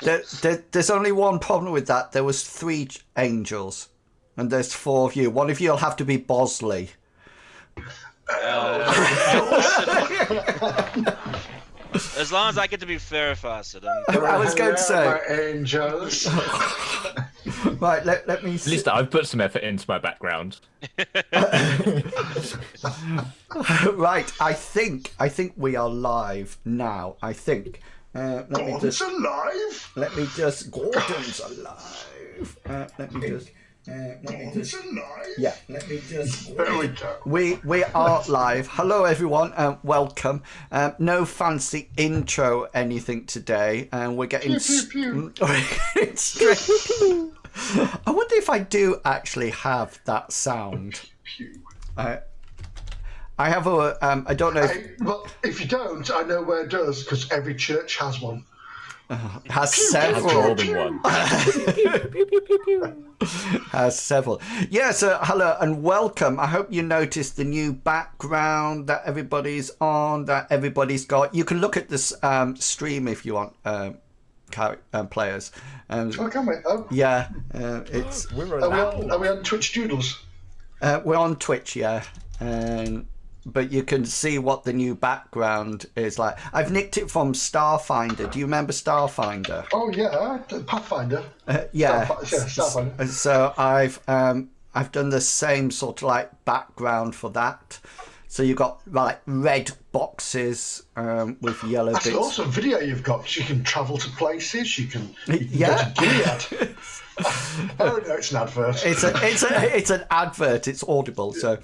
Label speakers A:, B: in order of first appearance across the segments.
A: There's only one problem with that. There was 3 angels, and there's 4 of you. One of you will have to be Bosley.
B: As long as I get to be fair fasted.
A: I was going to say.
C: My angels.
A: Right, let me see.
D: At least I've put some effort into my background.
A: Right, I think we are live now. I think.
C: Gordon's alive.
A: Let me just. Gordon's alive. Let me just.
C: Gordon's alive.
A: Yeah, let me just.
C: There we go.
A: We are live. Hello, everyone, and welcome. No fancy intro, anything today, and we're getting straight. I wonder if I do actually have that sound. I have a. I don't know.
C: Well, if you don't, I know where it does because every church has one.
A: Has several.
D: More than one.
A: Has several. Yeah, so hello and welcome. I hope you noticed the new background that everybody's on, that everybody's got. You can look at this stream if you want, players.
C: Oh, can we? Oh.
A: Yeah, it's.
C: Are we on Twitch Doodles?
A: We're on Twitch, yeah. But you can see what the new background is like. I've nicked it from Starfinder. Do you remember Starfinder?
C: Oh yeah, Pathfinder.
A: Yeah.
C: Starfinder.
A: So I've done the same sort of like background for that. So you've got like red boxes with yellow
C: That's
A: bits.
C: That's an awesome video you've got. You can travel to places. You can go to Gilead. Oh no, it's an advert.
A: It's an advert. It's audible. So,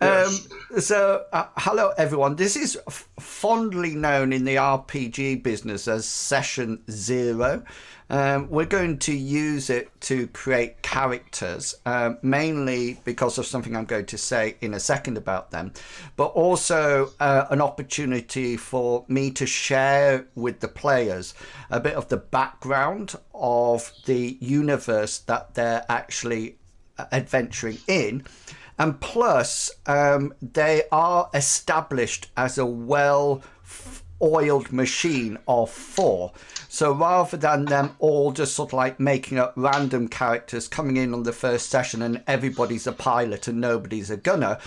C: Yes.
A: Hello everyone. This is fondly known in the RPG business as Session 0. We're going to use it to create characters, mainly because of something I'm going to say in a second about them, but also an opportunity for me to share with the players a bit of the background of the universe that they're actually adventuring in. And plus, they are established as a well-oiled machine of 4. So rather than them all just sort of like making up random characters coming in on the first session and everybody's a pilot and nobody's a gunner,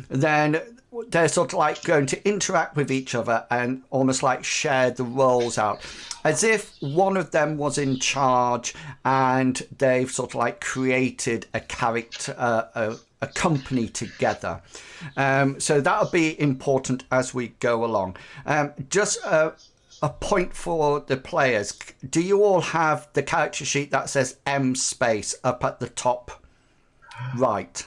A: then they're sort of like going to interact with each other and almost like share the roles out as if one of them was in charge and they've sort of like created a character, a company together. So that'll be important as we go along. Just a point for the players. Do you all have the character sheet that says M space up at the top right?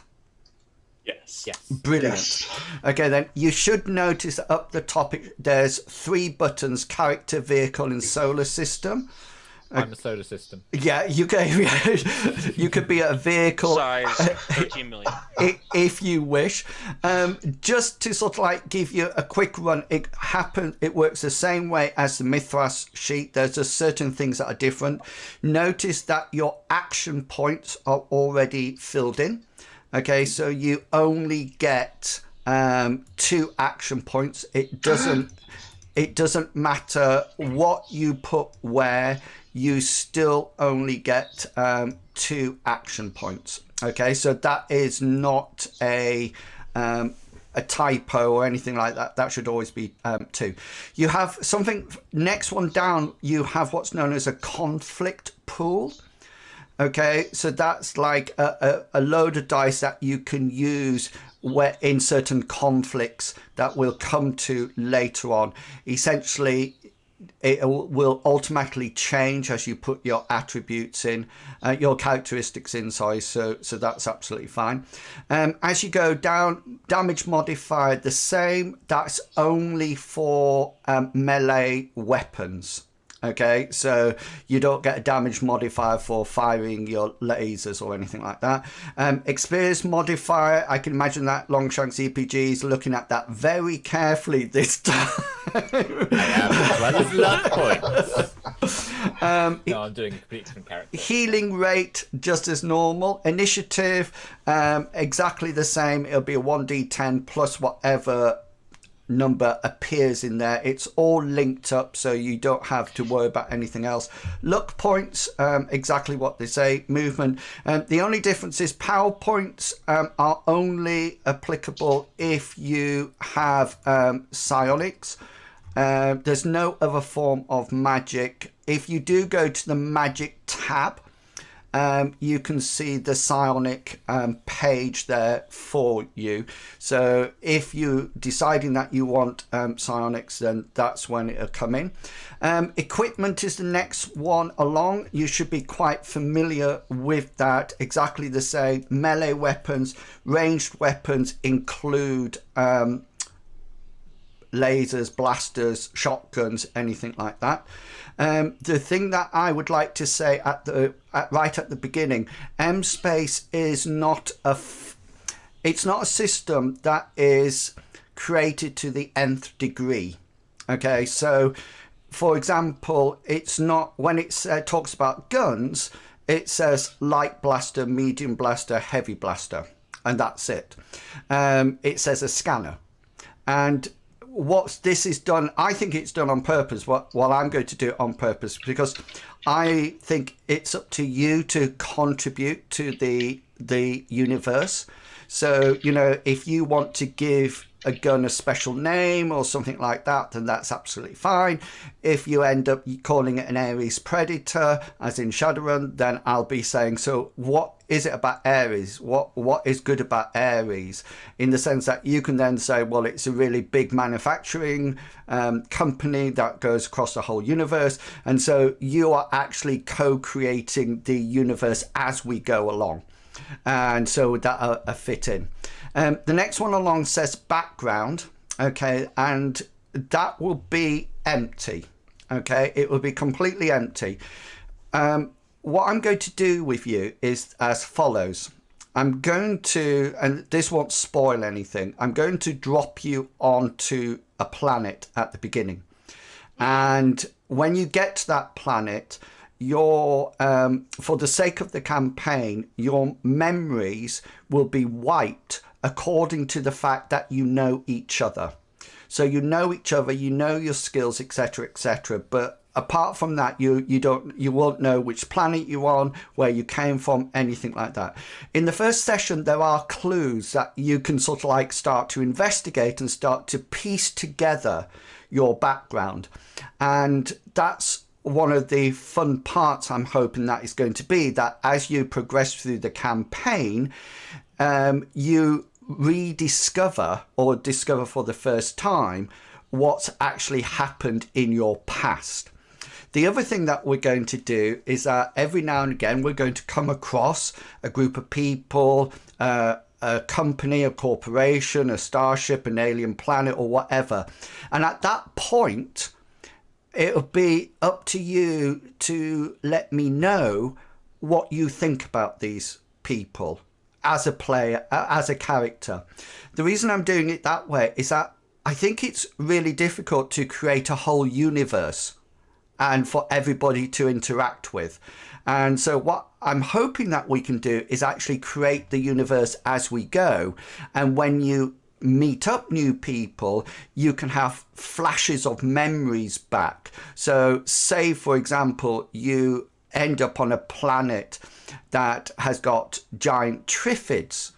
D: Yes.
A: Brilliant.
C: Yes.
A: Okay, then you should notice up the top there's 3 buttons: character, vehicle, and solar system.
D: I'm a solar system.
A: Yeah, you could be a vehicle
B: Size 13 million.
A: if you wish. Just to sort of like give you a quick run, it works the same way as the Mithras sheet. There's just certain things that are different. Notice that your action points are already filled in. Okay, so you only get 2 action points. It doesn't matter what you put where. You still only get 2 action points. Okay, so that is not a typo or anything like that. That should always be 2. You have something next one down. You have what's known as a conflict pool. Okay, so that's like a load of dice that you can use where in certain conflicts that we'll come to later on. Essentially, it will automatically change as you put your attributes in, your characteristics in, sorry, so that's absolutely fine. As you go down, damage modifier, the same, that's only for melee weapons. Okay, so you don't get a damage modifier for firing your lasers or anything like that. Experience modifier, I can imagine that Longshanks EPG is looking at that very carefully this time.
D: I am. Luck points. No, I'm doing a completely different character.
A: Healing rate, just as normal. Initiative, exactly the same. It'll be a 1d10 plus whatever number appears in there. It's all linked up, so you don't have to worry about anything else. Luck points, exactly what they say. Movement. The only difference is power points are only applicable if you have psionics. There's no other form of magic. If you do go to the magic tab, you can see the psionic page there for you. So if you deciding that you want psionics, then that's when it'll come in. Equipment is the next one along. You should be quite familiar with that. Exactly the same. Melee weapons, ranged weapons include lasers, blasters, shotguns, anything like that. The thing that I would like to say right at the beginning, M-Space is not it's not a system that is created to the nth degree. Okay, so for example, it's not, when it talks about guns, it says light blaster, medium blaster, heavy blaster, and that's it. It says a scanner. And what this is done, I think it's done on purpose. Well, I'm going to do it on purpose because I think it's up to you to contribute to the universe. So, you know, if you want to give a gun a special name or something like that, then that's absolutely fine. If you end up calling it an Ares Predator, as in Shadowrun, then I'll be saying, so what is it about Ares? What is good about Ares? In the sense that you can then say, well, it's a really big manufacturing company that goes across the whole universe. And so you are actually co-creating the universe as we go along. And so that fit in. The next one along says background, okay, and that will be empty, okay, it will be completely empty. What I'm going to do with you is as follows. I'm going to, and this won't spoil anything, I'm going to drop you onto a planet at the beginning. And when you get to that planet, your for the sake of the campaign, your memories will be wiped according to the fact that you know each other. So you know each other, you know your skills, etc., etc. But apart from that, you won't know which planet you're on, where you came from, anything like that. In the first session, there are clues that you can sort of like start to investigate and start to piece together your background, and that's one of the fun parts. I'm hoping that is going to be that as you progress through the campaign, you rediscover or discover for the first time what's actually happened in your past. The other thing that we're going to do is that every now and again we're going to come across a group of people, a company, a corporation, a starship, an alien planet, or whatever. And at that point, it'll be up to you to let me know what you think about these people as a player, as a character. The reason I'm doing it that way is that I think it's really difficult to create a whole universe and for everybody to interact with. And so what I'm hoping that we can do is actually create the universe as we go. And when you meet up new people, you can have flashes of memories back. So say, for example, you end up on a planet that has got giant triffids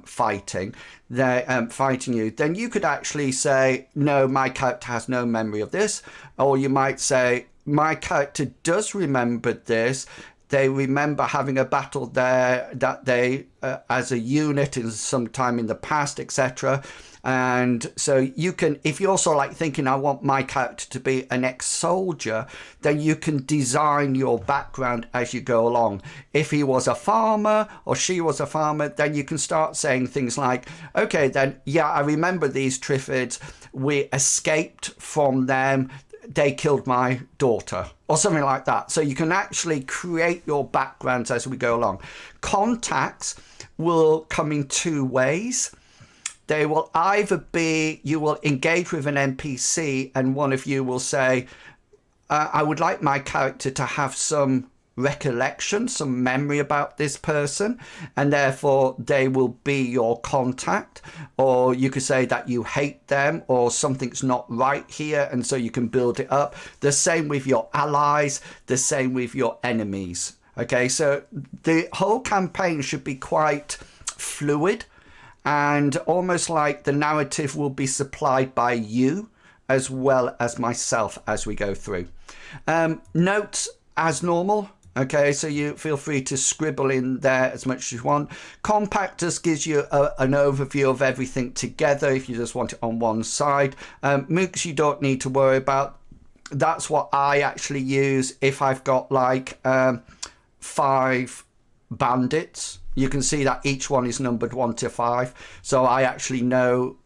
A: fighting you, then you could actually say, no, my character has no memory of this. Or you might say, my character does remember this. They remember having a battle there that they as a unit in some time in the past, etc. And so you can, if you're also like thinking, I want my character to be an ex-soldier, then you can design your background as you go along. If he was a farmer or she was a farmer, then you can start saying things like, okay, then, yeah, I remember these triffids. We escaped from them. They killed my daughter, or something like that. So you can actually create your backgrounds as we go along. Contacts will come in two ways. They will either be, you will engage with an NPC and one of you will say, I would like my character to have some recollection, some memory about this person, and therefore they will be your contact. Or you could say that you hate them or something's not right here, and so you can build it up. The same with your allies, the same with your enemies. Okay, so the whole campaign should be quite fluid, and almost like the narrative will be supplied by you as well as myself as we go through. Notes as normal. Okay, so you feel free to scribble in there as much as you want. Compact just gives you an overview of everything together if you just want it on one side. MOOCs you don't need to worry about. That's what I actually use if I've got like 5 bandits. You can see that each one is numbered 1 to 5. So I actually know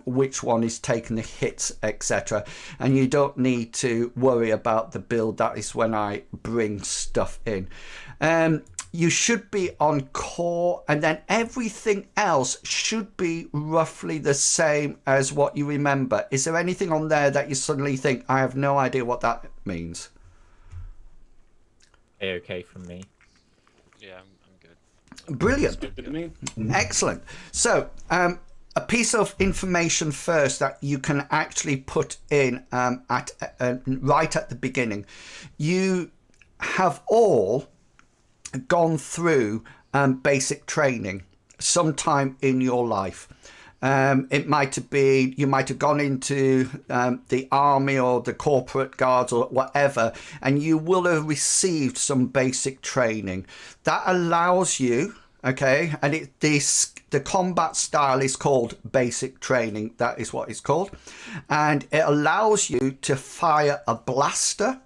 A: which one is taking the hits, etc. And you don't need to worry about the build. That is when I bring stuff in. You should be on core, and then everything else should be roughly the same as what you remember. Is there anything on there that you suddenly think, I have no idea what that means?
D: Okay from me.
B: Yeah, I'm good.
A: Brilliant.
E: Good to me.
A: Excellent. So a piece of information first that you can actually put in right at the beginning. You have all gone through basic training sometime in your life. It might have been, you might have gone into the army or the corporate guards or whatever, and you will have received some basic training that allows you, okay, and the combat style is called basic training. That is what it's called. And it allows you to fire a blaster,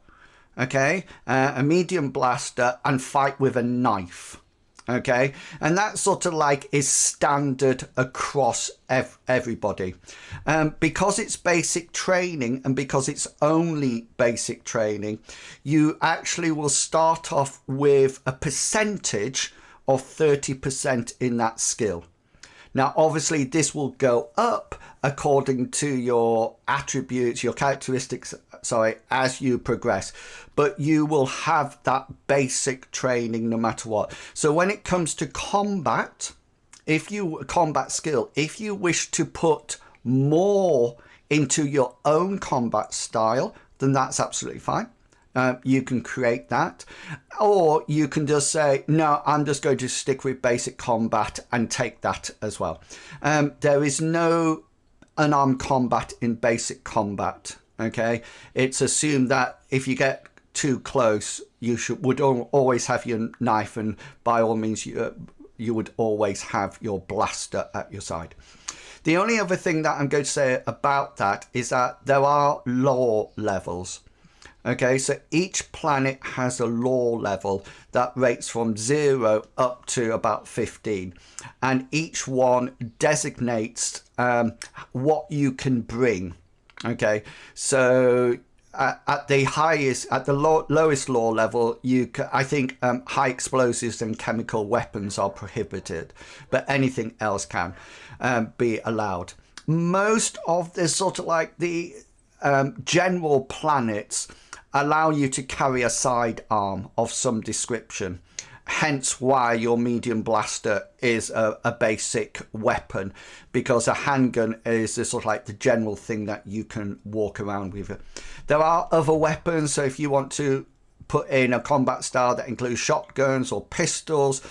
A: okay, a medium blaster, and fight with a knife. Okay, and that sort of like is standard across everybody. Because it's basic training and because it's only basic training, you actually will start off with a percentage of 30% in that skill. Now, obviously, this will go up according to your attributes, your characteristics, as you progress. But you will have that basic training no matter what. So when it comes to combat, combat skill, if you wish to put more into your own combat style, then that's absolutely fine. You can create that, or you can just say, no, I'm just going to stick with basic combat and take that as well. There is no unarmed combat in basic combat. Okay, it's assumed that if you get too close, you would always have your knife, and by all means, you would always have your blaster at your side. The only other thing that I'm going to say about that is that there are lore levels. Okay, so each planet has a lore level that rates from 0 up to about 15, and each one designates what you can bring. Okay, so at the lowest lore level, I think high explosives and chemical weapons are prohibited, but anything else can be allowed. Most of the sort of like the general planets allow you to carry a sidearm of some description, hence why your medium blaster is a basic weapon, because a handgun is the sort of like the general thing that you can walk around with. There are other weapons, so if you want to put in a combat style that includes shotguns or pistols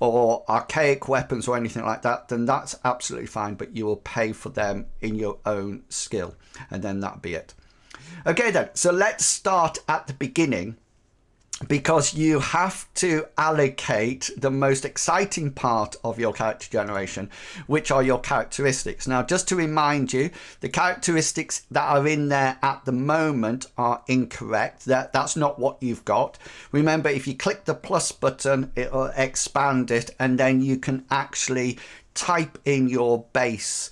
A: or archaic weapons or anything like that, then that's absolutely fine, but you will pay for them in your own skill, and then that'll be it. Okay then, so let's start at the beginning, because you have to allocate the most exciting part of your character generation, which are your characteristics. Now, just to remind you, the characteristics that are in there at the moment are incorrect. That's not what you've got. Remember, if you click the plus button, it will expand it, and then you can actually type in your base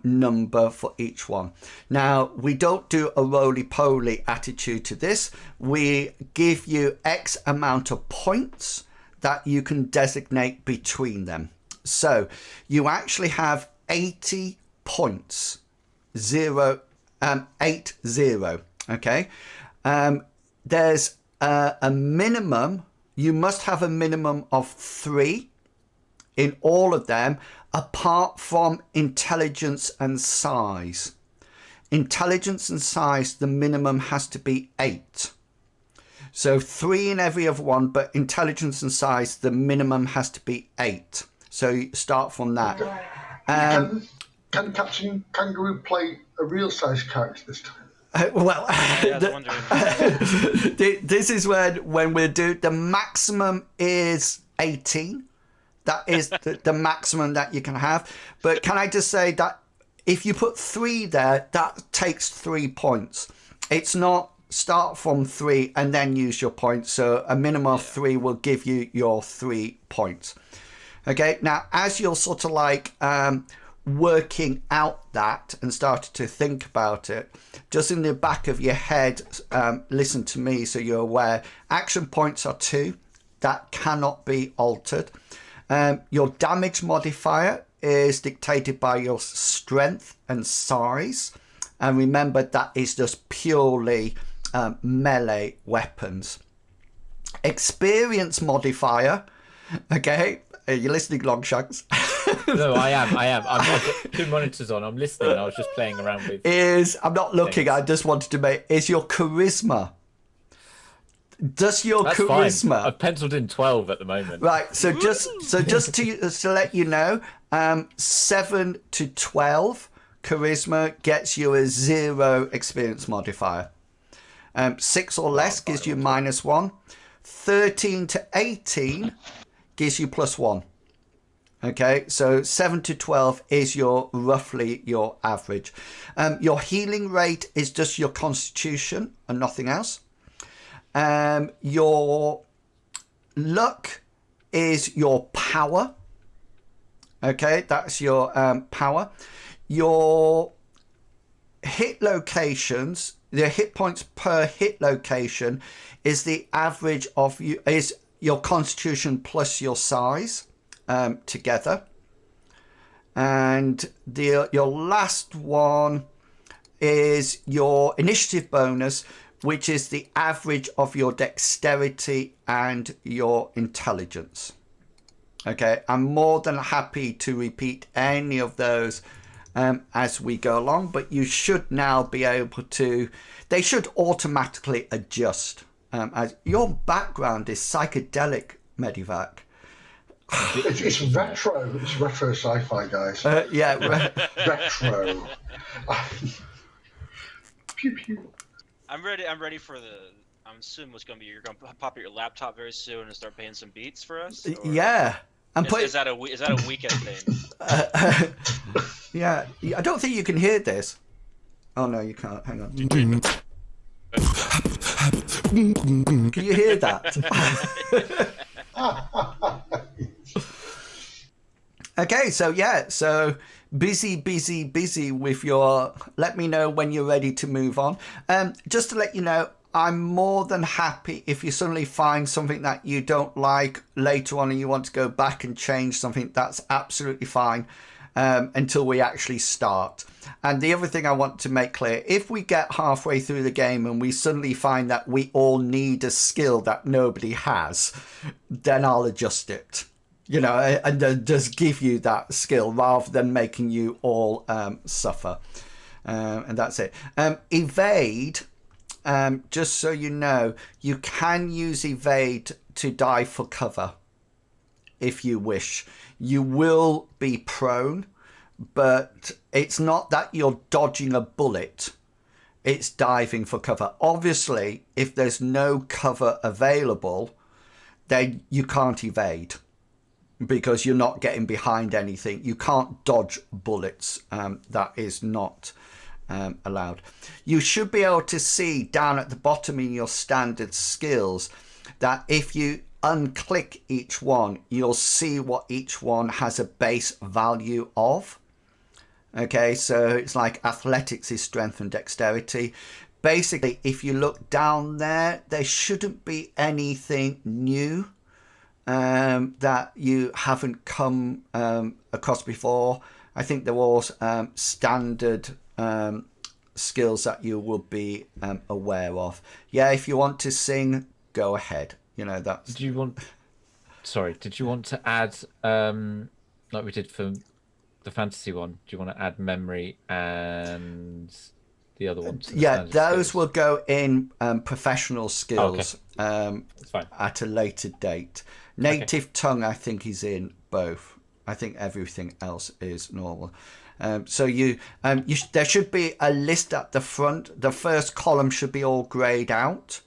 A: number for each one. Now, we don't do a roly-poly attitude to this. We give you X amount of points that you can designate between them. So you actually have 80 points, 80. Okay. There's a minimum you must have a minimum of 3 in all of them, apart from intelligence and size. Intelligence and size, the minimum has to be 8. So 3 in every other one, but intelligence and size, the minimum has to be 8. So you start from that.
C: Can Captain Kangaroo play a real size character this time?
A: Well,
B: I was wondering.
A: this is when we do the maximum is 18. That is the maximum that you can have. But can I just say that if you put 3 there, that takes 3 points. It's not start from 3 and then use your points. So a minimum of 3 will give you your 3 points. Okay, now as you're sort of like working out that and started to think about it, just in the back of your head, listen to me so you're aware. Action points are 2. That cannot be altered. Your damage modifier is dictated by your strength and size. And remember, that is just purely melee weapons. Experience modifier, okay? Are you listening, Longshanks?
D: No, I am. I've got 2 monitors on. I'm listening. I was just playing around with.
A: I'm not looking. I just wanted to make. Is your charisma? Does your
D: That's
A: charisma?
D: Fine. I've penciled in 12 at the moment.
A: Right. So just to let you know, 7 to 12 charisma gets you a 0 experience modifier. 6 or less gives you -1. 13 to 18 gives you +1. Okay, so 7 to 12 is roughly your average. Your healing rate is just your constitution and nothing else. Your luck is your power. Okay, that's your power. Your hit locations, the hit points per hit location is the average of your constitution plus your size together. And your last one is your initiative bonus, which is the average of your dexterity and your intelligence. Okay, I'm more than happy to repeat any of those as we go along, but you should now be able to, they should automatically adjust. As your background is psychedelic, Medivac.
C: It's retro. It's retro sci-fi, guys.
A: Yeah.
C: Retro. Pew pew.
B: I'm ready for the. I'm assuming what's going to be. You're going to pop at your laptop very soon and start playing some beats for us. Or
A: Yeah.
B: Is that a weekend thing?
A: Yeah. I don't think you can hear this. Oh no, you can't. Hang on. Can you hear that? Okay, so busy with your. Let me know when you're ready to move on. Just to let you know, I'm more than happy if you suddenly find something that you don't like later on and you want to go back and change something. That's absolutely fine until we actually start. And the other thing I want to make clear, if we get halfway through the game and we suddenly find that we all need a skill that nobody has, then I'll adjust it. You know, and then just give you that skill rather than making you all suffer. And that's it. Evade, just so you know, you can use evade to dive for cover if you wish. You will be prone, but it's not that you're dodging a bullet. It's diving for cover. Obviously, if there's no cover available, then you can't evade, because you're not getting behind anything. You can't dodge bullets. That is not allowed. You should be able to see down at the bottom in your standard skills that if you unclick each one, you'll see what each one has a base value of. Okay, so it's like athletics is strength and dexterity. Basically, if you look down there shouldn't be anything new that you haven't come across before. I think there was standard skills that you will be aware of. Yeah, if you want to sing, go ahead. You know, that's.
D: Did you want to add, like we did for the fantasy one? Do you want to add memory and the other one? To the
A: Yeah,
D: standard
A: those
D: skills?
A: will go in professional skills
D: That's fine.
A: at a later date. Native tongue, I think, is in both. I think everything else is normal. So there should be a list at the front. The first column should be all grayed out.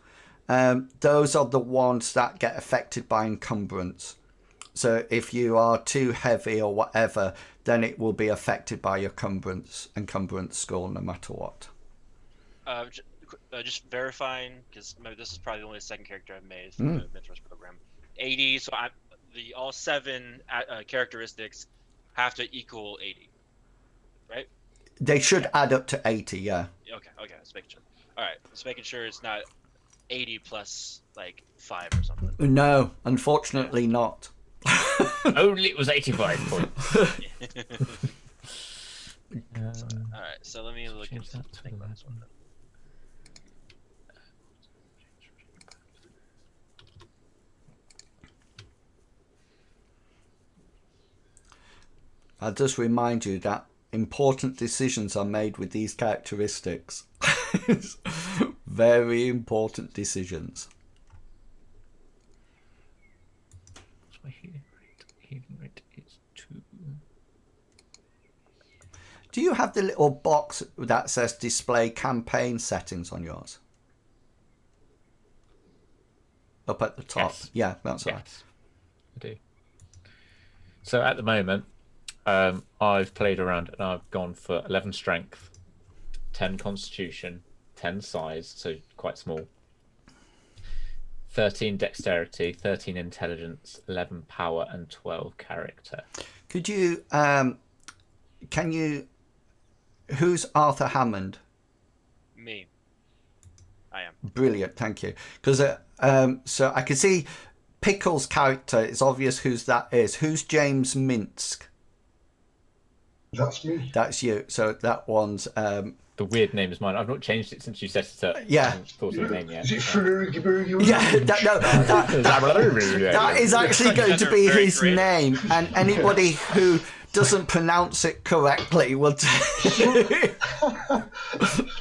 A: Those are the ones that get affected by encumbrance. So if you are too heavy or whatever, then it will be affected by your encumbrance score no matter what.
B: Just verifying, because this is probably the only second character I've made for the Mythos program. 80, so all 7 characteristics have to equal 80, right?
A: They should add up to 80, yeah.
B: Okay, let's make sure. All right, let's making sure it's not 80 plus like 5 or something.
A: No, unfortunately not.
D: Only it was 85 points.
B: All right, so let me look into this one.
A: I'll just remind you that important decisions are made with these characteristics. Very important decisions.
D: What's my healing rate? Healing rate is 2.
A: Do you have the little box that says display campaign settings on yours? Up at the top.
D: Yes.
A: Yeah, that's right.
D: Yes, I do. So at the moment, I've played around and I've gone for 11 strength, 10 constitution, 10 size, so quite small, 13 dexterity, 13 intelligence, 11 power, and 12 character.
A: Could you, who's Arthur Hammond?
B: Me. I am.
A: Brilliant, thank you. Because so I can see Pickle's character. It's obvious whose that is. Who's James Minsk?
C: That's me.
A: That's you. So that one's.
D: The weird name is mine. I've not changed it since you set it up.
A: Yeah.
D: I haven't thought of the name yet.
C: Is it Ferrugi Burgi?
A: Yeah, that is actually going to be his name, and anybody who doesn't pronounce it correctly will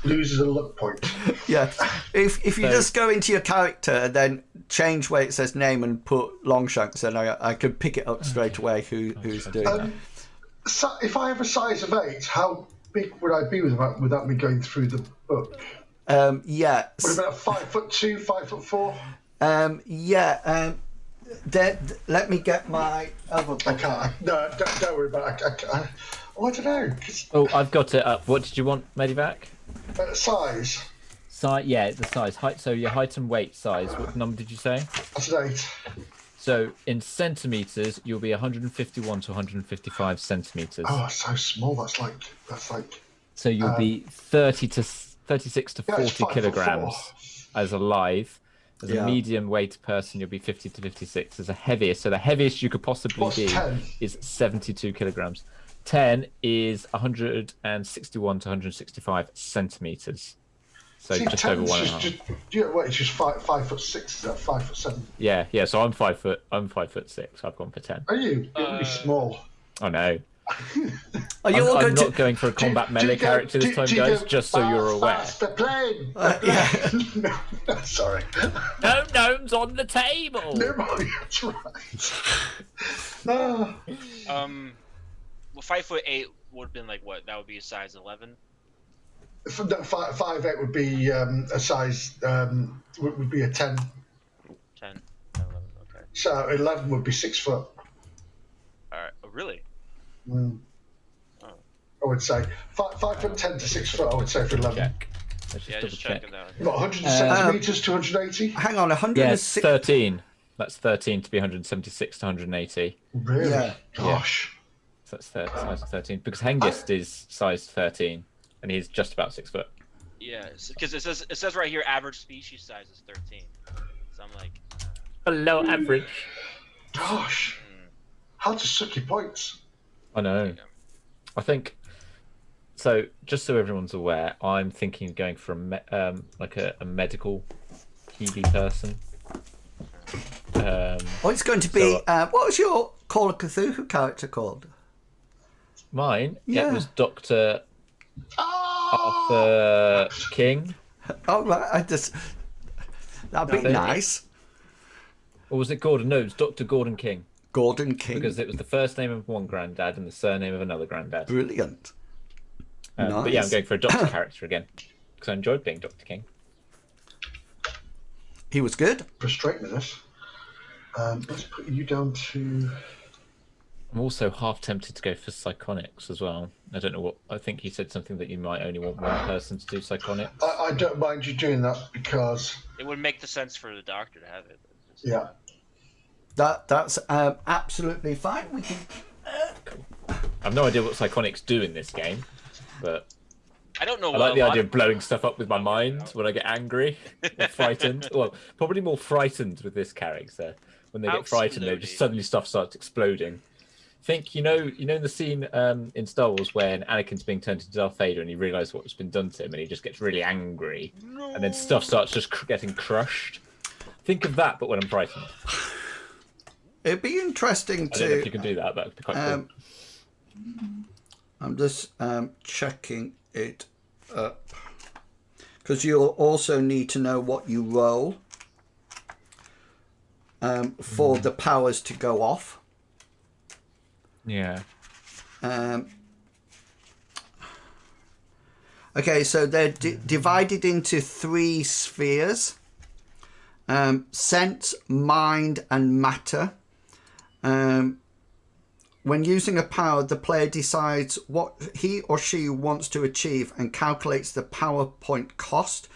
C: loses a luck point.
A: Yeah, if you just go into your character and then change where it says name and put Longshanks, then I could pick it up straight away who's doing that.
C: So if I have a size of 8, how big would I be without me going through the book?
A: Yeah.
C: What about 5'2", 5'4"?
A: Yeah. Let me get my other book.
C: I can't. No, don't worry about it. I don't know.
D: Oh, I've got it up. What did you want, Medivac?
C: Size.
D: Size, yeah, the size. Height. So your height and weight size. What number did you say?
C: That's an 8.
D: So in centimeters, you'll be 151 to 155 centimeters.
C: Oh, so small. That's like.
D: So you'll be 36 to 40
C: 5'4".
D: kilograms as a live. As a medium weight person, you'll be 50 to 56. As a heaviest, so the heaviest you could possibly be
C: 10?
D: is 72 kilograms. 10 is 161 to 165 centimeters. So
C: See,
D: just over 1.5.
C: It's just 5'6". Is that 5'7"?
D: Yeah. So I'm 5 foot. I'm 5'6". I've gone for 10.
C: Are you? You're really small.
D: Oh no.
A: Are you all
D: I'm
A: going
D: not
A: to?
D: going for a combat melee character this time, guys. Just so you're aware.
C: Faster plane.
A: Yeah.
C: No, sorry.
D: No gnomes on the table.
C: Never mind. That's right.
B: Well, 5'8" would have been like what? That would be a size 11.
C: 5'8" would be a size. Would be a 10.
B: 10, 11. Okay.
C: So 11 would be 6 foot.
B: All right. Oh, really?
C: Mm.
B: Oh.
C: I would say 5'10" to 6 foot. I would say for 11.
D: Check. Let's
B: Yeah,
D: just
B: just
D: double check.
B: checking that.
C: What, 100 centimeters to 180?
A: Hang on,
D: Yeah,
A: 106.
D: 13. That's 13 to be 176 to 180.
C: Really?
A: Yeah.
C: Gosh.
D: So that's size of 13. Because Hengist is size 13, and he's just about 6 foot.
B: Yeah, because it says right here average species size is 13. So I'm like.
D: Below average.
C: Gosh. How to suck your points.
D: I know. I think. So, just so everyone's aware, I'm thinking of going for a medical PB person.
A: It's going to be. What was your Call of Cthulhu character called?
D: Mine?
A: Yeah.
D: It was Dr. Arthur King.
A: Oh, right. That'd be nice.
D: Or was it Gordon? No, it was Dr. Gordon King.
A: Gordon King.
D: Because it was the first name of one granddad and the surname of another granddad.
A: Brilliant. Nice.
D: But yeah, I'm going for a doctor character again. Because I enjoyed being Dr. King.
A: He was good.
C: Frustrating this. Let's put you down to...
D: I'm also half tempted to go for Psychonics as well. I don't know what... I think he said something that you might only want one person to do Psychonics.
C: I don't mind you doing that because...
B: It would make the sense for the doctor to have it.
C: Yeah.
A: That's absolutely fine. We can...
D: Cool. I've no idea what Psychonics do in this game, but...
B: I don't know.
D: I like the idea of blowing stuff up with my mind when I get angry or frightened. Well, probably more frightened with this character. When they get frightened, they just suddenly stuff starts exploding. Think you know in the scene in Star Wars when Anakin's being turned into Darth Vader and he realizes what's been done to him and he just gets really angry, and then stuff starts just getting crushed. Think of that, but when I'm frightened.
A: It'd be interesting to...
D: I don't know if you can do that. That would be quite cool.
A: I'm just checking it up. Because you'll also need to know what you roll for the powers to go off.
D: Yeah.
A: Okay, so they're divided into 3 spheres. Sense, mind, and matter. When using a power, the player decides what he or she wants to achieve and calculates the power point cost.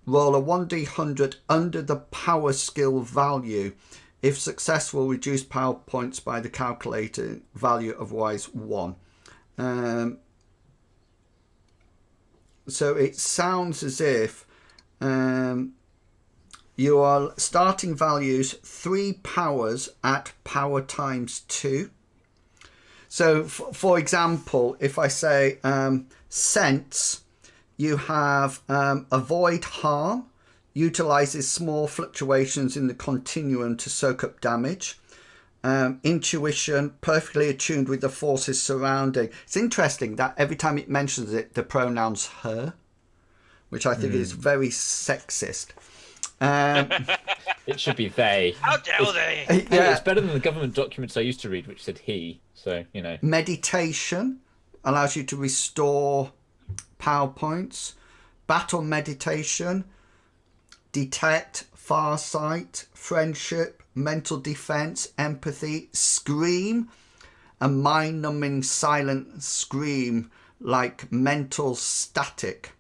A: Roll a 1d100 under the power skill value. If successful, reduce power points by the calculated value, otherwise 1. So it sounds as if you are starting values 3 powers at power times 2. So, for example, if I say sense, you have avoid harm, utilizes small fluctuations in the continuum to soak up damage. Intuition, perfectly attuned with the forces surrounding. It's interesting that every time it mentions it, the pronoun's her, which I think is very sexist.
D: It should be they.
B: How dare they?
A: Yeah.
D: It's better than the government documents I used to read, which said he. So, you know.
A: Meditation allows you to restore power points. Battle meditation. Detect, farsight, friendship, mental defense, empathy, scream, a mind-numbing silent scream like mental static.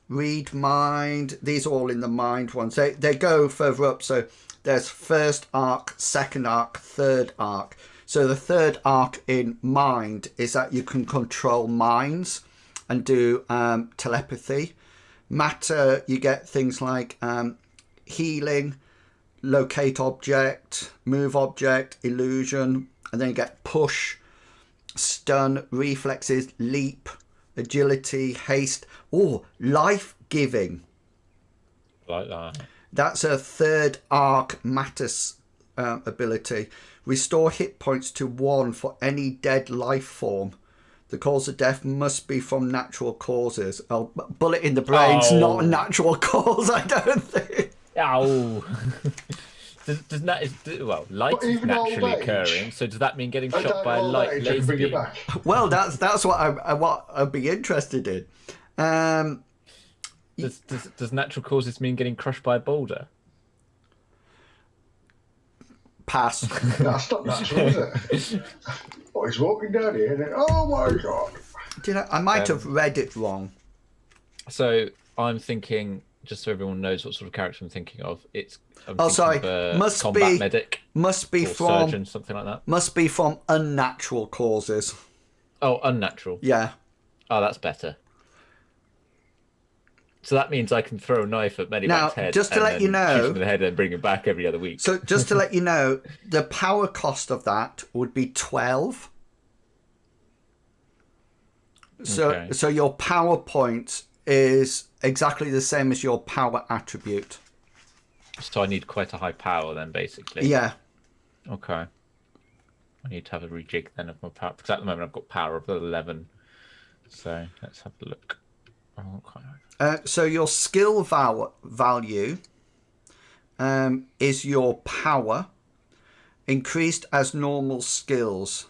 A: Read mind. These are all in the mind ones. They go further up. So there's first arc, second arc, third arc. So the third arc in mind is that you can control minds and do telepathy. Matter, you get things like healing, locate object, move object, illusion, and then you get push, stun, reflexes, leap, agility, haste. Oh, life-giving.
D: Like that.
A: That's a third arc matters ability. Restore hit points to 1 for any dead life form. The cause of death must be from natural causes. Oh, bullet in the brain's not a natural cause, I don't think.
D: Ow. Light is naturally occurring. So does that mean getting shot by a light laser beam?
A: Well, that's what I'd be interested in.
D: Does natural causes mean getting crushed by a boulder?
A: Pass.
C: That's not natural, is it? Oh, he's walking down here and then, oh my god.
A: I might have read it wrong.
D: So I'm thinking, just so everyone knows what sort of character I'm thinking of,
A: Must
D: combat
A: be
D: medic.
A: Must be
D: or
A: from
D: surgeon, something like that.
A: Must be from unnatural causes.
D: Oh, unnatural.
A: Yeah.
D: Oh, that's better. So that means I can throw a knife at Medivac's head.
A: Just to let you know,
D: shoot him in the head and bring him back every other week.
A: So just to let you know, the power cost of that would be 12. So your power point is exactly the same as your power attribute.
D: So I need quite a high power then, basically.
A: Yeah.
D: Okay. I need to have a rejig then of my power, because at the moment I've got power of 11. So let's have a look. Okay.
A: So your skill value is your power increased as normal skills.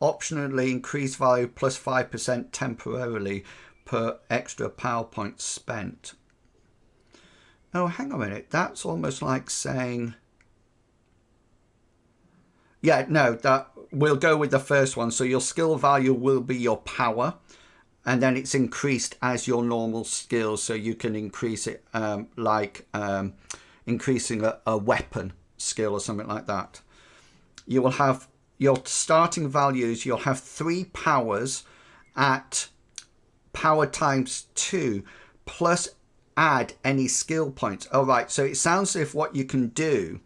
A: Optionally increased value plus 5% temporarily per extra power point spent. Oh, hang on a minute. That's almost like saying... Yeah, no, that we'll go with the first one. So your skill value will be your power, and then it's increased as your normal skills. So you can increase it increasing a weapon skill or something like that. You will have your starting values. You'll have 3 powers at power times 2 plus add any skill points. Oh, right. So it sounds as if what you can do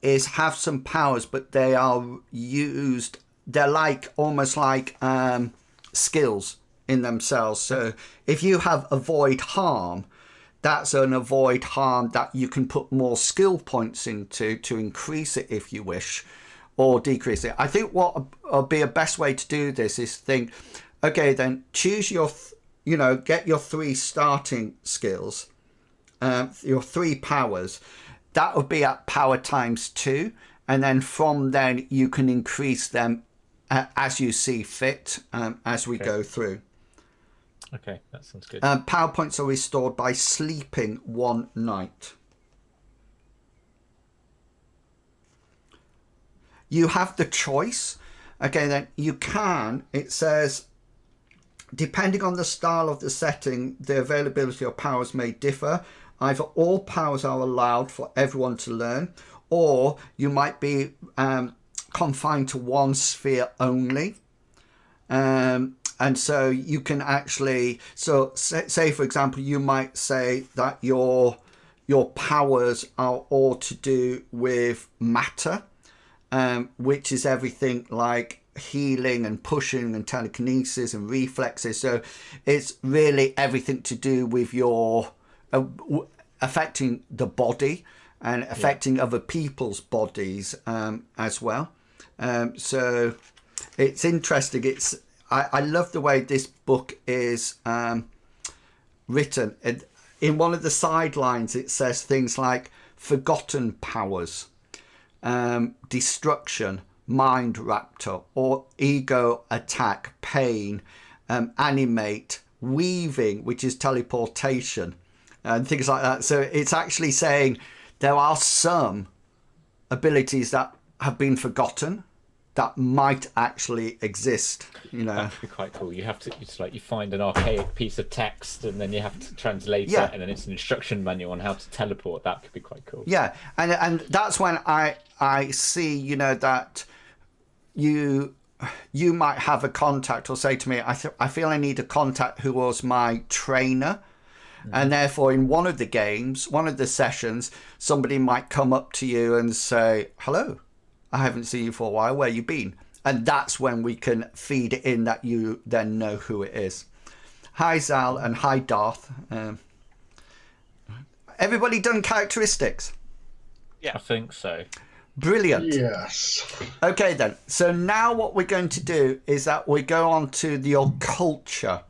A: is have some powers, but they are used, they're like almost like skills in themselves. So if you have avoid harm, that's an avoid harm that you can put more skill points into to increase it if you wish, or decrease it. I think what would be a best way to do this is think, okay, then choose your, get your 3 starting skills, your 3 powers. That would be at power times 2, and then from then you can increase them as you see fit as we go through.
D: Okay, that sounds good.
A: Power points are restored by sleeping 1 night. You have the choice. Okay, then you can, it says, depending on the style of the setting, the availability of powers may differ. Either all powers are allowed for everyone to learn, or you might be confined to 1 sphere only. And so you can actually, so say for example, you might say that your powers are all to do with matter, which is everything like healing and pushing and telekinesis and reflexes. So it's really everything to do with your affecting the body and affecting other people's bodies as well. So it's interesting. I love the way this book is written. In one of the sidelines, it says things like forgotten powers, destruction, mind raptor, or ego attack, pain, animate, weaving, which is teleportation, and things like that. So it's actually saying there are some abilities that have been forgotten that might actually exist.
D: That'd be quite cool. It's like you find an archaic piece of text and then you have to translate it, and then it's an instruction manual on how to teleport. That could be quite cool. Yeah,
A: and that's when I see that you might have a contact or say to me, I feel I need a contact who was my trainer. Mm-hmm. And therefore, in one of the games, one of the sessions, somebody might come up to you and say, hello, I haven't seen you for a while. Where you been? And that's when we can feed it in that you then know who it is. Hi, Zal, and hi, Darth. Everybody done characteristics?
B: Yeah.
D: I think so.
A: Brilliant.
C: Yes.
A: Okay, then. So now what we're going to do is that we go on to your culture.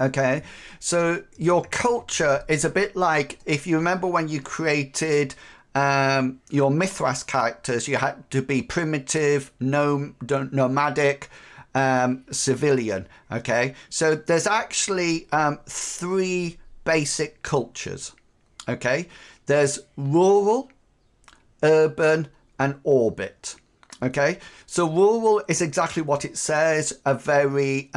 A: Okay, so your culture is a bit like, if you remember when you created your Mithras characters, you had to be primitive, nomadic, civilian. Okay, so there's actually 3 basic cultures. Okay, there's rural, urban, and orbit. Okay, so rural is exactly what it says, a very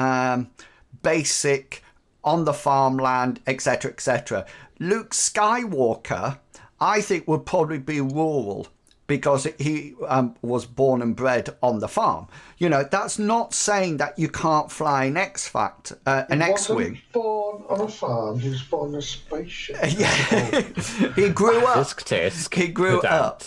A: basic, on the farmland, etc., etc. Luke Skywalker, I think, would probably be rural because he was born and bred on the farm. That's not saying that you can't fly an X-Wing.
C: He wasn't born on a farm. He was born in a spaceship.
A: Yeah, he grew up.
D: Tisk.
A: He grew up.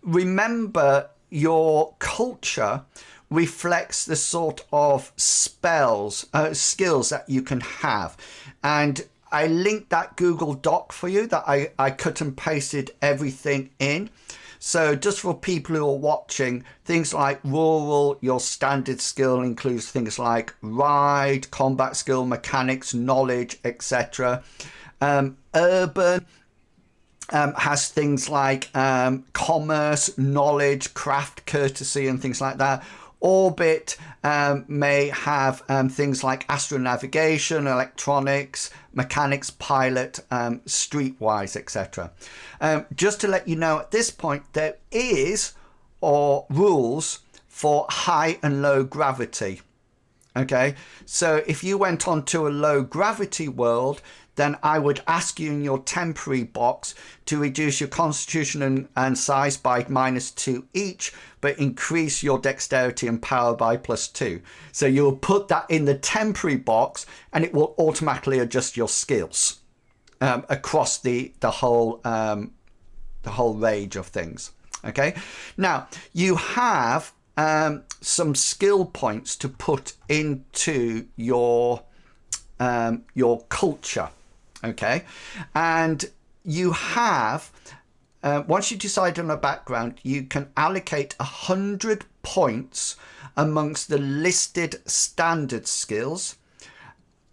A: Remember, your culture reflects the sort of skills that you can have. And I linked that Google Doc for you that I cut and pasted everything in. So just for people who are watching, things like rural, your standard skill includes things like ride, combat skill, mechanics, knowledge, etc. Urban has things like commerce, knowledge, craft, courtesy, and things like that. Orbit may have things like astronavigation, electronics, mechanics, pilot, streetwise, etc. Just to let you know, at this point, there is rules for high and low gravity. Okay, so if you went on to a low gravity world, then I would ask you in your temporary box to reduce your constitution and size by -2 each, but increase your dexterity and power by +2. So you'll put that in the temporary box and it will automatically adjust your skills across the whole range of things. Okay, now you have some skill points to put into your culture. Okay, and you have once you decide on a background, you can allocate 100 points amongst the listed standard skills,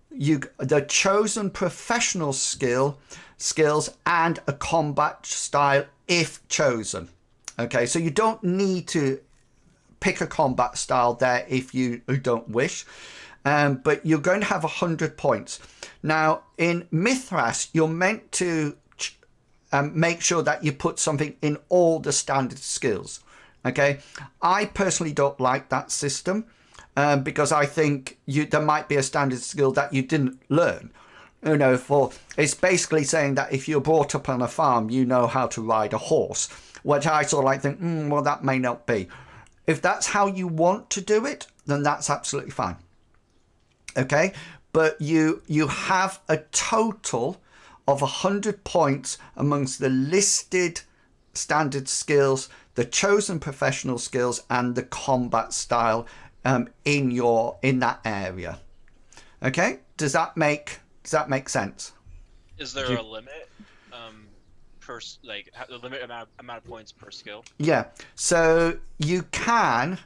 A: the chosen professional skills, and a combat style if chosen. Okay, so you don't need to pick a combat style there if you don't wish. But you're going to have 100 points. Now, in Mithras, you're meant to make sure that you put something in all the standard skills. Okay, I personally don't like that system because I think there might be a standard skill that you didn't learn. You know, it's basically saying that if you're brought up on a farm, you know how to ride a horse, which I sort of like think, well, that may not be. If that's how you want to do it, then that's absolutely fine. Okay, but you have a total of 100 points amongst the listed standard skills, the chosen professional skills, and the combat style in that area. Okay, does that make sense?
B: Is there a limit the limit amount of points per skill?
A: Yeah, so you can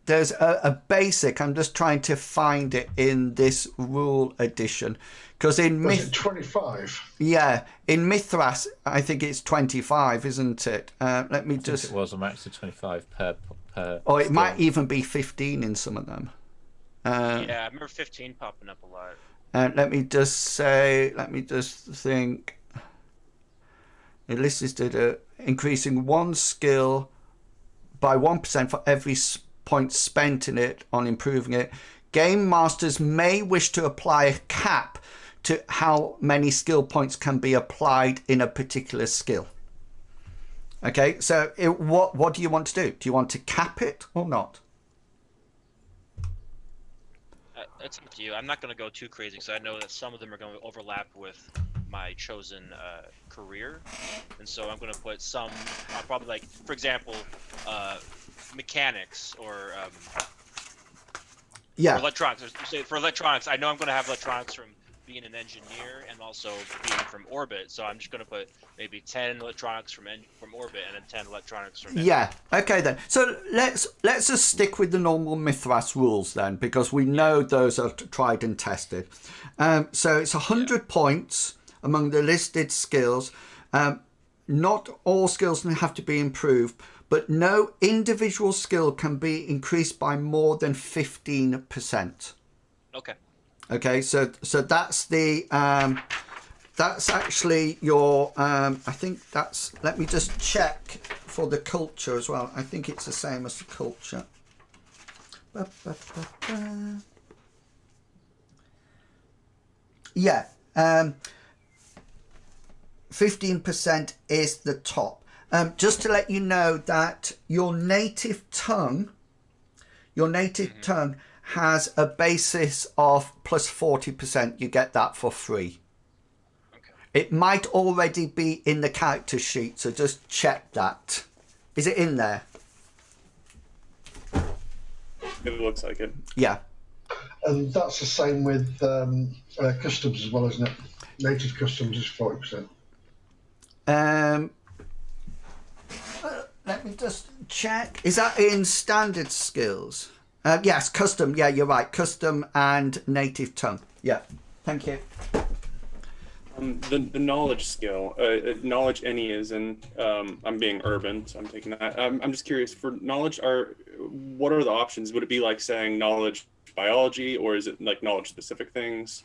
A: there's a basic. I'm just trying to find it in this rule edition, because in
C: was it 25?
A: Yeah, in Mithras, I think it's 25, isn't it? Let me just.
D: It was a max of 25 per.
A: Or it might even be 15 in some of them.
B: Yeah, I remember 15 popping up a lot.
A: Let me just think. It listed increasing one skill by 1% for every point spent in it on improving it. Game masters may wish to apply a cap to how many skill points can be applied in a particular skill. Okay, so what do you want to do? Do you want to cap it or not?
B: It's up to you. I'm not going to go too crazy because I know that some of them are going to overlap with my chosen career, and so I'm going to put some. I'll probably, like, for example, mechanics or
A: yeah,
B: electronics. For electronics, I know I'm going to have electronics from being an engineer and also being from orbit, so I'm just going to put maybe 10 electronics from orbit and then 10 electronics from
A: yeah. Okay then, so let's just stick with the normal Mithras rules then, because we know those are tried and tested. So it's 100 points among the listed skills. Not all skills have to be improved, but no individual skill can be increased by more than 15%. Okay, so that's the that's actually your I think that's, let me just check for the culture as well. I think it's the same as the culture. Yeah, 15% is the top. Just to let you know that your native tongue has a basis of plus 40%. You get that for free.
B: Okay.
A: It might already be in the character sheet, so just check that. Is it in there?
E: It looks like it.
A: Yeah.
C: And that's the same with customs as well, isn't it? Native customs is 40%.
A: Let me just check. Is that in standard skills? Yes, custom. Yeah, you're right. Custom and native tongue. Yeah. Thank you.
E: The knowledge skill, knowledge any is in. I'm being urban, so I'm taking that. I'm just curious for knowledge. What are the options? Would it be like saying knowledge biology, or is it like knowledge specific things?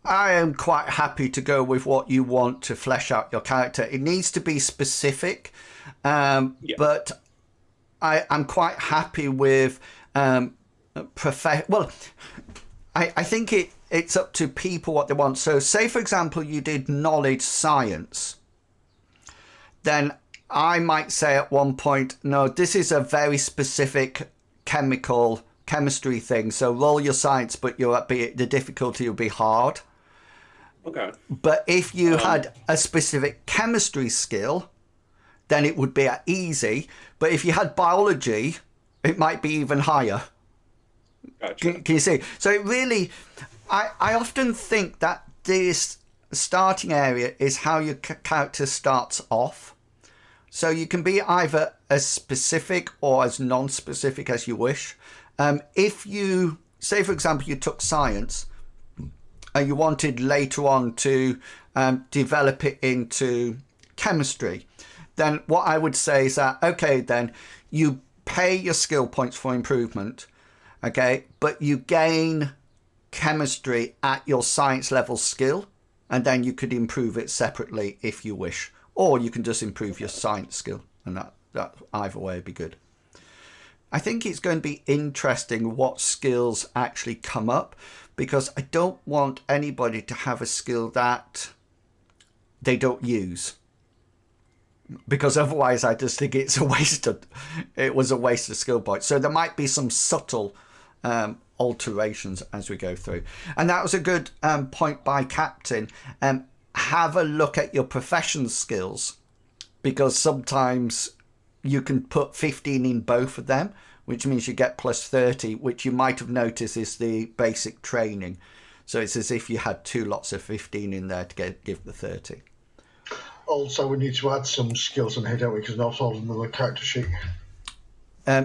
A: I am quite happy to go with what you want to flesh out your character. It needs to be specific, but I'm quite happy with Well, I think it's up to people what they want. So say, for example, you did knowledge science. Then I might say at one point, no, this is a very specific chemistry thing. So roll your science, but the difficulty will be hard.
E: Okay.
A: But if you had a specific chemistry skill, then it would be easy. But if you had biology, it might be even higher.
E: Gotcha.
A: Can you see? So it really, I often think that this starting area is how your character starts off. So you can be either as specific or as non-specific as you wish. If you, say for example, you took science and you wanted later on to develop it into chemistry, then what I would say is that, okay, then you pay your skill points for improvement. Okay, but you gain chemistry at your science level skill, and then you could improve it separately if you wish, or you can just improve your science skill, and that either way would be good. I think it's going to be interesting what skills actually come up, because I don't want anybody to have a skill that they don't use, because otherwise I just think it was a waste of skill points. So there might be some subtle alterations as we go through, and that was a good point by Captain. Have a look at your profession skills, because sometimes you can put 15 in both of them, which means you get plus 30, which you might have noticed is the basic training. So it's as if you had 2 lots of 15 in there to give the 30.
C: Also, we need to add some skills in here, don't we? Because not all of them are the character sheet.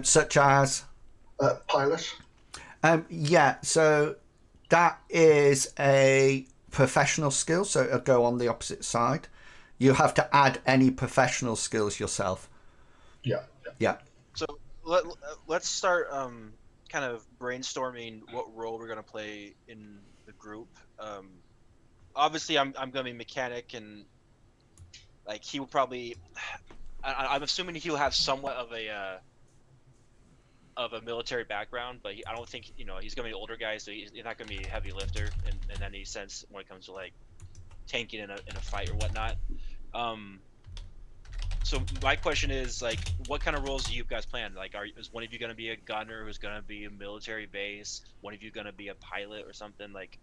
A: Such as
C: pilot.
A: Yeah, so that is a professional skill, so it'll go on the opposite side. You have to add any professional skills yourself. Yeah.
B: So let's start kind of brainstorming what role we're going to play in the group. Obviously, I'm going to be mechanic, and like he will probably. I'm assuming he'll have somewhat of a military background, but I don't think he's going to be an older guy, so he's not going to be a heavy lifter in any sense when it comes to like tanking in a fight or whatnot. So my question is, like, what kind of roles do you guys plan? Like, is one of you going to be a gunner who's going to be a military base? One of you going to be a pilot or something? Like,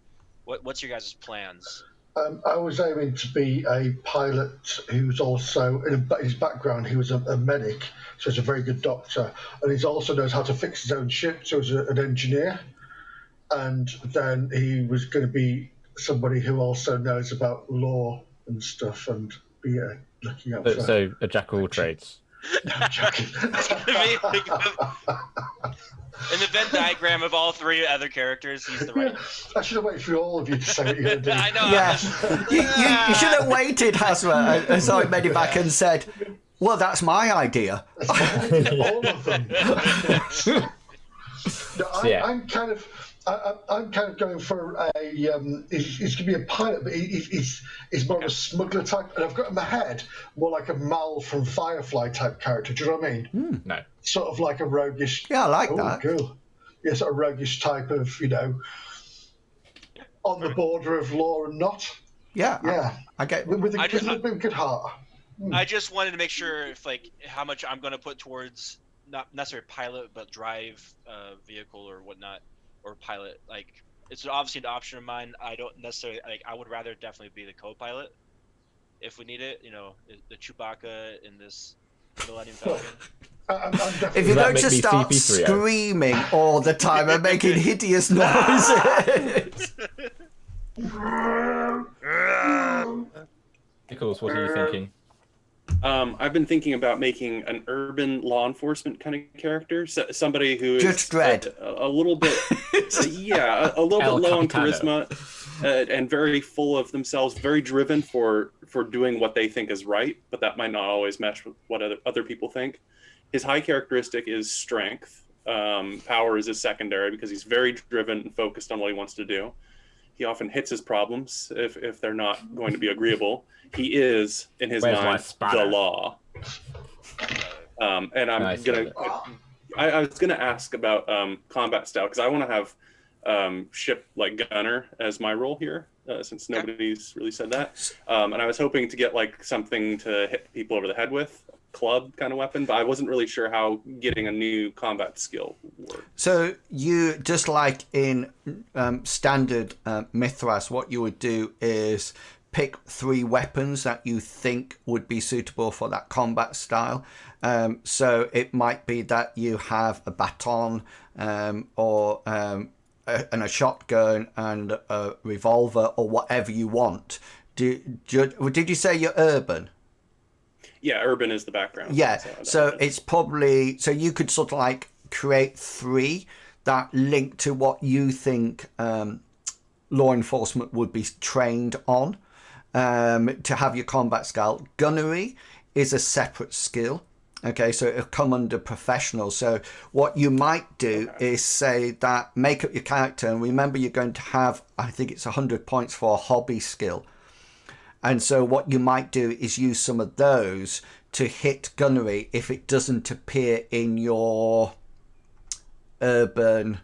B: what's your guys' plans?
C: I was aiming to be a pilot who's also, in his background, he was a medic, so he's a very good doctor. And he also knows how to fix his own ship, so he's an engineer. And then he was going to be somebody who also knows about law and stuff and be looking out for...
D: So a jack of all trades.
C: No, I'm joking.
B: In the Venn diagram of all 3 other characters, he's the right.
C: I should have waited for all of you to say what you're going to do.
B: I know.
A: Yeah, you should have waited, Hasra, and so I made it back and said, well, that's my idea.
C: All of them. No, I'm kind of going for a. He's going to be a pilot, but he's more of a smuggler type, and I've got in my head more like a Mal from Firefly type character. Do you know what I mean?
D: No.
C: Sort of like a roguish.
A: Yeah, I like that.
C: Cool. Yeah, sort of roguish type of, on the border of law and not.
A: Yeah. I get.
C: With a good heart.
B: I just wanted to make sure if how much I'm going to put towards not necessarily pilot, but drive vehicle or whatnot. Or pilot, like it's obviously an option of mine. I don't necessarily I would rather definitely be the co-pilot if we need it. The Chewbacca in this Millennium Falcon.
A: If you're going to start screaming all the time and making hideous noises.
D: Nichols, what are you thinking?
E: I've been thinking about making an urban law enforcement kind of character, somebody who is
A: Judge Dredd.
E: a little bit, a little
D: El
E: bit low on
D: Capitano.
E: charisma, and very full of themselves, very driven for doing what they think is right, but that might not always match with what other people think. His high characteristic is strength. Power is his secondary because he's very driven and focused on what he wants to do. He often hits his problems if they're not going to be agreeable. He is, in his
D: Where's my
E: mind,
D: spanner?
E: the law. And I'm
D: Nice.
E: gonna. I was gonna ask about combat style because I want to have ship like gunner as my role here, since nobody's really said that. And I was hoping to get like something to hit people over the head with, club kind of weapon, but I wasn't really sure how getting a new combat skill worked.
A: So you, just like in standard Mithras, what you would do is pick 3 weapons that you think would be suitable for that combat style. So it might be that you have a baton or and a shotgun and a revolver or whatever you want. Did you say you're urban?
E: Yeah, urban is the background.
A: Yeah, so it's probably, so you could sort of like create 3 that link to what you think law enforcement would be trained on to have your combat skill. Gunnery is a separate skill. Okay, so it'll come under professional. So what you might do is say that make up your character, and remember you're going to have, I think it's 100 points for a hobby skill. And so what you might do is use some of those to hit gunnery if it doesn't appear in your urban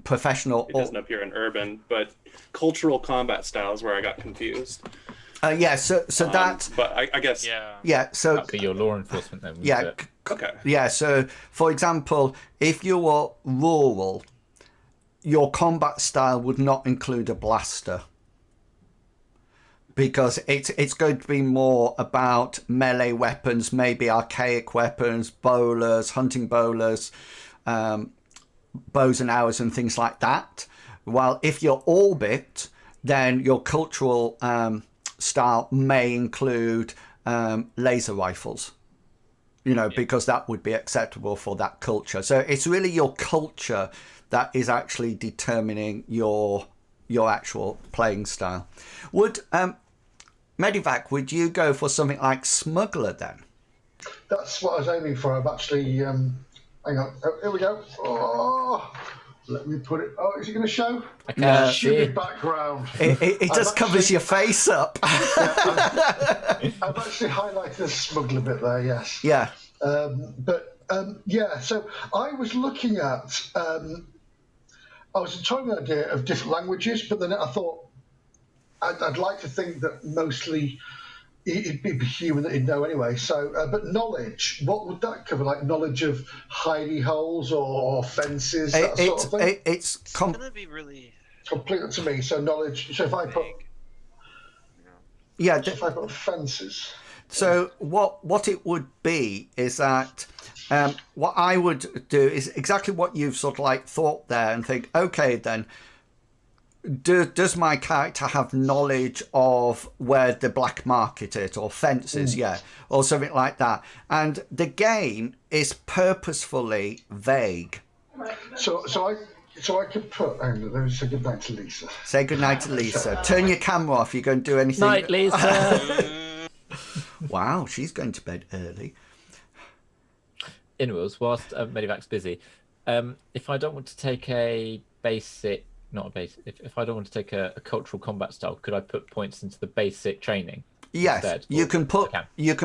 A: professional.
E: It doesn't appear in urban, but cultural combat style is where I got confused.
A: Yeah, so that.
E: But I guess.
A: Yeah, so.
D: That'd be your law enforcement then.
A: Yeah.
D: It?
E: Okay.
A: Yeah, so for example, if you were rural, your combat style would not include a blaster. Because it's going to be more about melee weapons, maybe archaic weapons, bowlers, hunting bowlers, bows and arrows and things like that. While if you're orbit, then your cultural style may include laser rifles, because that would be acceptable for that culture. So it's really your culture that is actually determining your actual playing style. Would Medivac, would you go for something like smuggler then?
C: That's what I was aiming for. I've actually, hang on, here we go. Oh, let me put it. Oh, is it going to show?
D: I can't see.
C: Stupid background.
A: It just covers your face up.
C: I've actually highlighted the smuggler bit there. Yes.
A: Yeah.
C: Yeah. So I was looking at. I was trying the idea of different languages, but then I thought I'd like to think that mostly it'd be human that he'd know anyway. So, but knowledge, what would that cover? Like knowledge of hidey holes or fences, that sort of thing?
A: It's
B: gonna be really
C: completely to me. So knowledge. So if I put, if I put fences.
A: So what it would be is that what I would do is exactly what you've sort of like thought there and think, okay, then does my character have knowledge of where the black market is or fences, or something like that? And the game is purposefully vague.
C: So I could put. Let me say goodnight to Lisa.
A: Say goodnight to Lisa. Turn your camera off. You're going to do anything.
D: Night, Lisa.
A: Wow, she's going to bed early.
D: Inwils, whilst Medivac's busy, if I don't want to take a basic, not a basic, if I don't want to take a cultural combat style, could I put points into the basic training?
A: Yes,
D: instead?
A: you can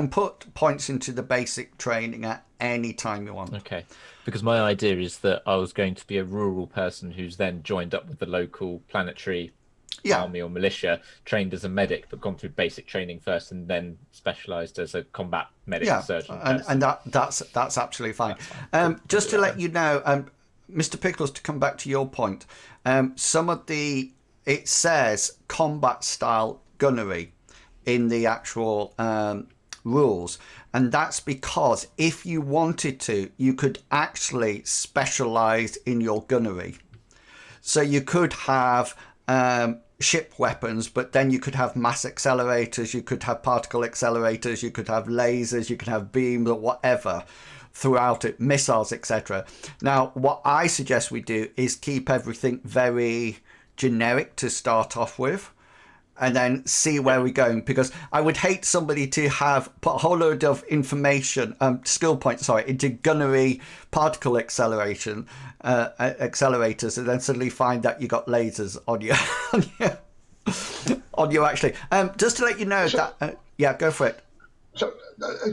A: put points into the basic training at any time you want.
D: Okay, because my idea is that I was going to be a rural person who's then joined up with the local planetary army or militia, trained as a medic, but gone through basic training first and then specialised as a combat medic surgeon.
A: And that's absolutely fine. Just to let you know, Mr. Pickles, to come back to your point, some of it says combat style gunnery in the actual rules, and that's because if you wanted to, you could actually specialise in your gunnery. So you could have ship weapons, but then you could have mass accelerators, you could have particle accelerators, you could have lasers, you could have beams or whatever throughout it, missiles, etc. Now, what I suggest we do is keep everything very generic to start off with, and then see where we're going, because I would hate somebody to have put a whole load of information, skill points, into gunnery particle acceleration, accelerators, and then suddenly find that you got lasers on you, on you actually. Just to let you know that, yeah, go for it.
C: So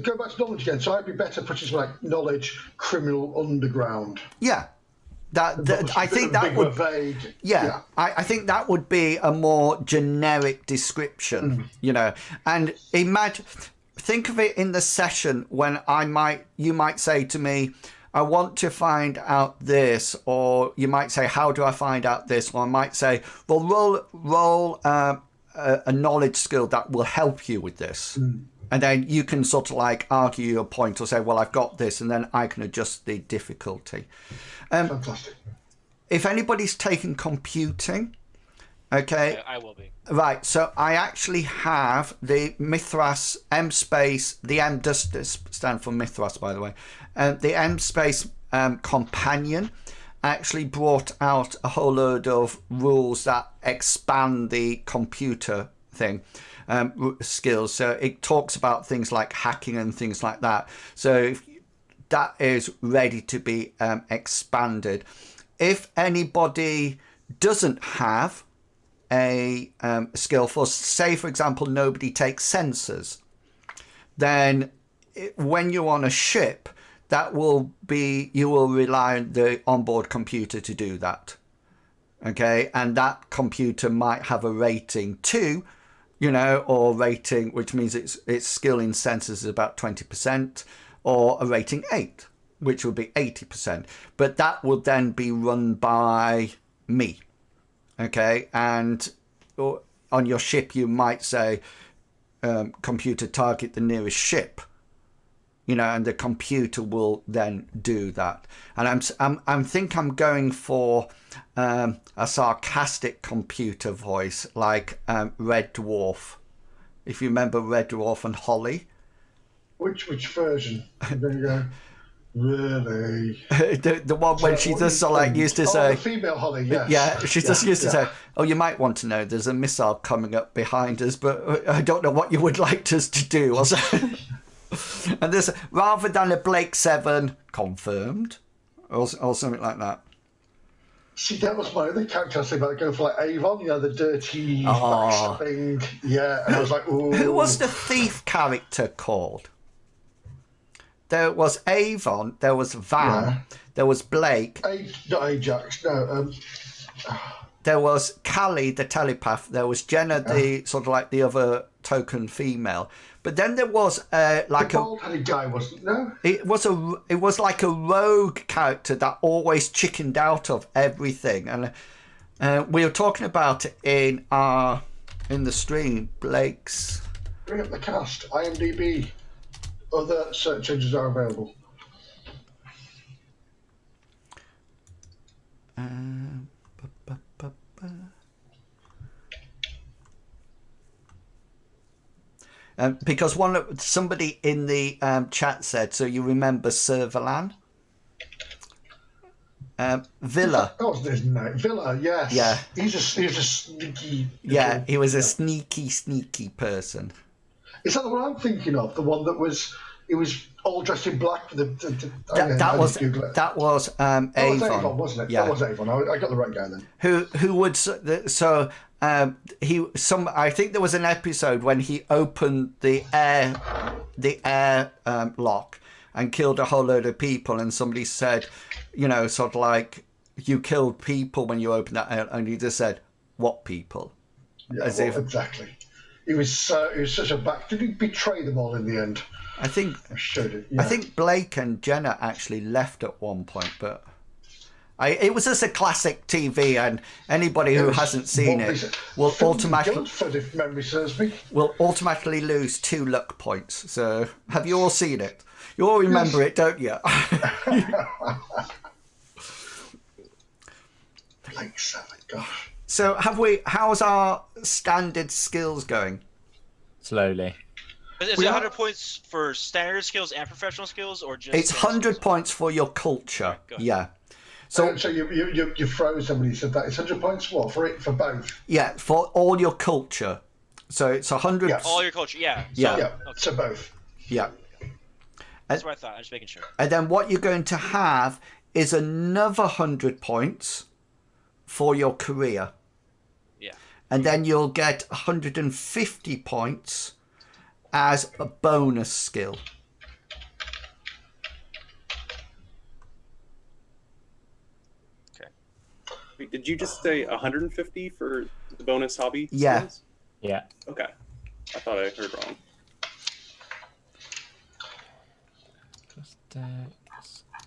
C: go back to knowledge again. So I'd be better putting something like knowledge, criminal underground.
A: Yeah. I think that would
C: vague.
A: Yeah. I think that would be a more generic description, you know. And imagine, think of it in the session when you might say to me, I want to find out this, or you might say, how do I find out this? Or I might say, well, roll a knowledge skill that will help you with this. And then you can sort of like argue your point or say, well, I've got this, and then I can adjust the difficulty.
C: Fantastic.
A: If anybody's taken computing, okay.
B: I will be.
A: Right, so I actually have the Mithras M space, the M does stand for Mithras, by the way. The M space companion actually brought out a whole load of rules that expand the computer thing. Skills. So it talks about things like hacking and things like that. So if that is ready to be expanded. If anybody doesn't have a skill for, say, for example, nobody takes sensors, then when you're on a ship, that will be, you will rely on the onboard computer to do that. Okay, and that computer might have a rating 2, you know, or rating, which means its skill in sensors is about 20%, or a rating 8, which would be 80%. But that will then be run by me. Okay, and on your ship you might say, computer target the nearest ship, you know, and the computer will then do that. And I think I'm going for a sarcastic computer voice, like Red Dwarf. If you remember Red Dwarf and Holly.
C: Which version? There you go. Really?
A: the one when she just sort of like used to say,
C: the female Holly, yes.
A: Yeah, she just used to say, oh, you might want to know there's a missile coming up behind us, but I don't know what you would like us to do. Or so. And this, rather than a Blake 7 confirmed, or something like that.
C: See, that was my other character. I was thinking about going for like Avon, you know, the dirty backstabbing. Yeah, and I was like, ooh.
A: Who was the thief character called? There was Avon, there was Van, there was Blake.
C: Not Ajax, no.
A: There was Callie, the telepath. There was Jenna, the sort of like the other token female. But then there was like
C: the bald-headed guy, wasn't no?
A: It was like a rogue character that always chickened out of everything, and we were talking about it in the stream. Blake's.
C: Bring up the cast. IMDb. Other search engines are available. Because somebody in the chat said, so you remember Servalan? Villa. That wasn't his name. Villa, yes.
A: Yeah.
C: He's a sneaky.
A: Yeah, he was a sneaky person.
C: Is that the one I'm thinking of? The one that was, he was all dressed in black.
A: That was Avon.
C: That was Avon, wasn't it?
A: Yeah.
C: That was Avon. I got the right guy then.
A: Who would so I think there was an episode when he opened the air lock and killed a whole load of people, and somebody said, you know, sort of like, you killed people when you opened that, and he just said, what people?
C: Yeah, exactly. He was such a back. Did he betray them all in the end?
A: I think
C: I showed it. Yeah.
A: I think Blake and Jenna actually left at one point, but it was just a classic TV, and anybody who hasn't seen it will automatically,
C: if memory serves me,
A: will automatically lose 2 luck points. So, have you all seen it? You all remember it, don't you?
C: Blake 7, gosh.
A: So how's our standard skills going?
B: Is
D: Slowly.
B: it 100 points for standard skills and professional skills, or just?
A: It's 100 points for your culture.
B: Right, go ahead.
A: Yeah.
C: So you froze them when you said that. It's 100 points for both.
A: Yeah, for all your culture. So it's 100.
C: Yeah.
B: All your culture, yeah.
A: Yeah.
C: Yeah.
B: Okay.
C: So both.
A: Yeah.
B: That's what I thought. I'm just making sure.
A: And then what you're going to have is another 100 points for your career.
B: Yeah.
A: And then you'll get 150 points as a bonus skill.
E: Wait, did you just say 150 for the bonus hobby?
A: Yeah.
E: skills?
D: Yeah.
E: Okay. I thought I heard wrong.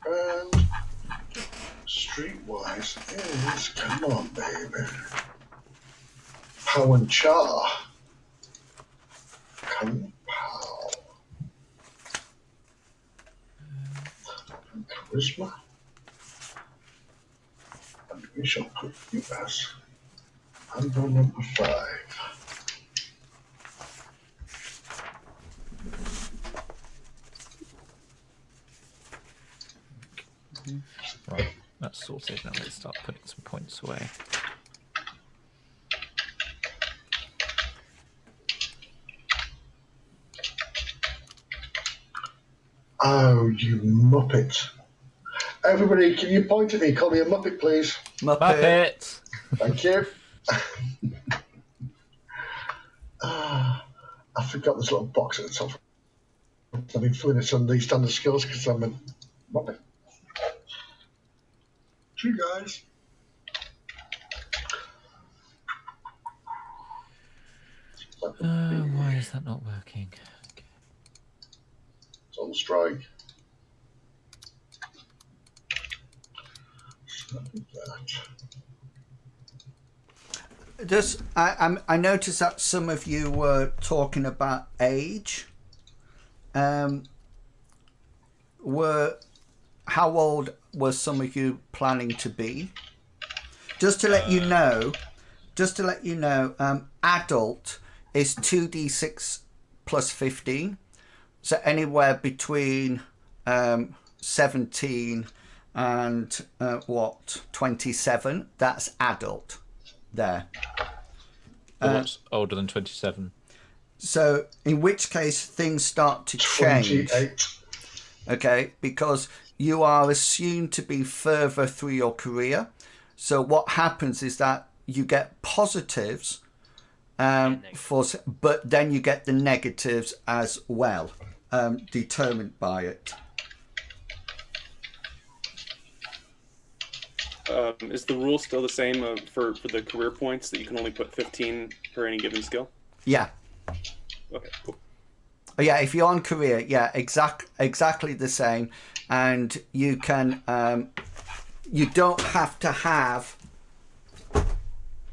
C: And streetwise is, come on, baby. Pow and Char. Come pow. And charisma. And we shall put you as handle number 5.
D: Right. That's sorted. Now let's start putting some points away.
C: Oh, you muppet. Everybody, can you point at me? Call me a muppet, please.
D: Muppet!
C: Thank you. I forgot this little box at the top. I've been filling this on these standard skills because I'm a muppet. See you guys.
D: Why is that not working? Okay.
C: It's on strike. So that.
A: Just, I noticed that some of you were talking about age. How old were some of you planning to be? Just to let you know, adult is 2d6 plus 15, so anywhere between 17 and 27. That's adult. There.
D: What's older than 27?
A: So in which case things start to change.
C: 28.
A: Okay, because you are assumed to be further through your career. So what happens is that you get positives but then you get the negatives as well, determined by it.
E: Is the rule still the same for the career points that you can only put 15 per any given skill?
A: Yeah.
E: Okay, cool.
A: Yeah, if you're on career, yeah, exactly the same. And you can, you don't have to have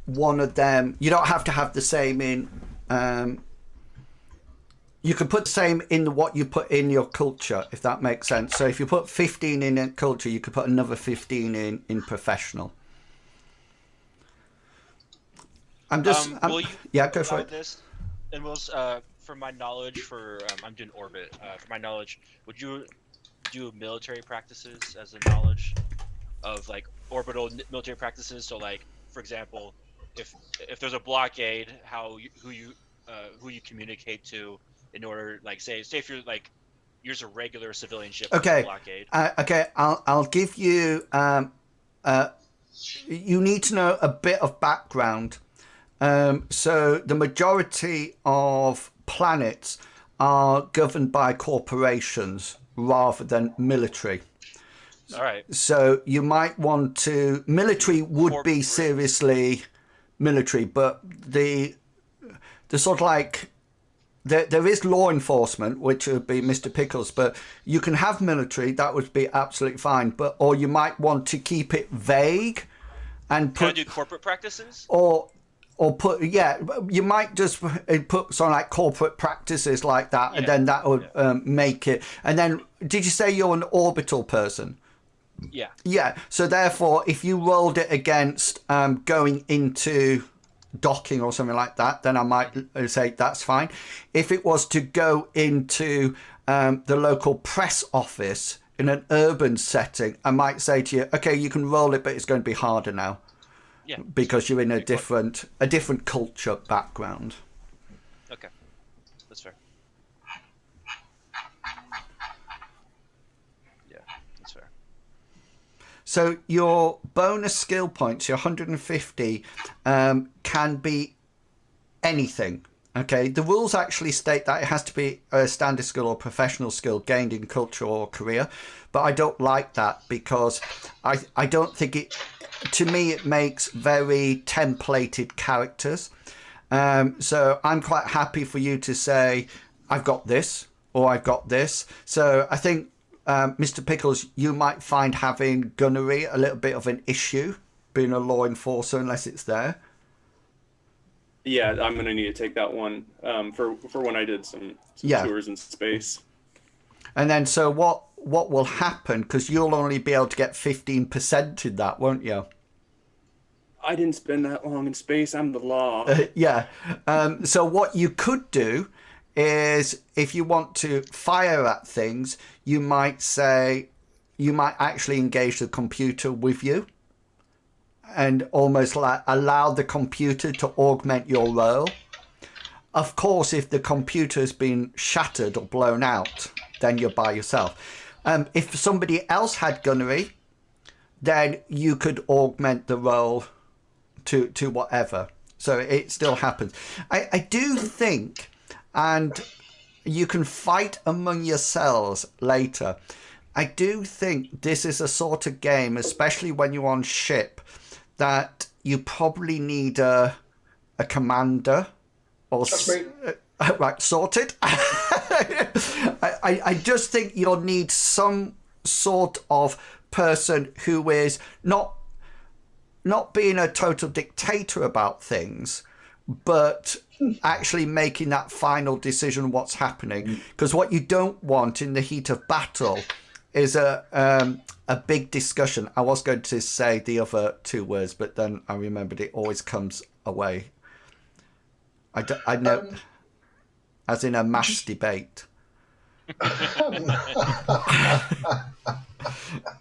A: one of them. You don't have to have the same in, you can put the same in what you put in your culture, if that makes sense. So if you put 15 in culture, you could put another 15 in professional. Yeah, go for it.
B: This, and for my knowledge, I'm doing orbit. For my knowledge, would you do military practices as a knowledge of like orbital military practices? So, like, for example, if there's a blockade, who you communicate to in order, like, say if you're like, here's a regular civilian ship.
A: Okay.
B: Blockade.
A: Okay. I'll give you. You need to know a bit of background. So the majority of planets are governed by corporations rather than military.
B: All right.
A: So you might want to. Military would be seriously military, but the sort of like. There is law enforcement, which would be Mr. Pickles, but you can have military, that would be absolutely fine. Or you might want to keep it vague and
B: Can I do corporate practices?
A: Or put, yeah, you might just put something like corporate practices like that, and then that would make it. And then, did you say you're an orbital person?
B: Yeah.
A: Yeah. So therefore, if you rolled it against going into docking or something like that, then I might say that's fine. If it was to go into the local press office in an urban setting, I might say to you, okay, you can roll it, but it's going to be harder now.
B: Yeah.
A: Because you're in a different culture background.
B: Okay. That's fair. Yeah, that's fair.
A: So your bonus skill points, your 150, can be anything. Okay, the rules actually state that it has to be a standard skill or professional skill gained in culture or career, but I don't like that because I don't think it. To me, it makes very templated characters. So I'm quite happy for you to say, I've got this, or I've got this. So I think, Mr. Pickles, you might find having gunnery a little bit of an issue, being a law enforcer, unless it's there.
E: Yeah, I'm gonna need to take that one for when I did some
A: Yeah.
E: tours in space.
A: And then, so what will happen, because you'll only be able to get 15% in that, won't you?
E: I didn't spend that long in space. I'm the law.
A: Yeah. So what you could do is, if you want to fire at things, you might actually engage the computer with you and almost like allow the computer to augment your role. Of course, if the computer's been shattered or blown out, then you're by yourself. If somebody else had gunnery, then you could augment the role to whatever. So it still happens. I do think, and you can fight among yourselves later, I do think this is a sort of game, especially when you're on ship, that you probably need a commander or right, sorted. I just think you'll need some sort of person who is not being a total dictator about things, but actually making that final decision what's happening. Because what you don't want in the heat of battle is a big discussion. I was going to say the other two words, but then I remembered it always comes away. I know, as in a mass debate.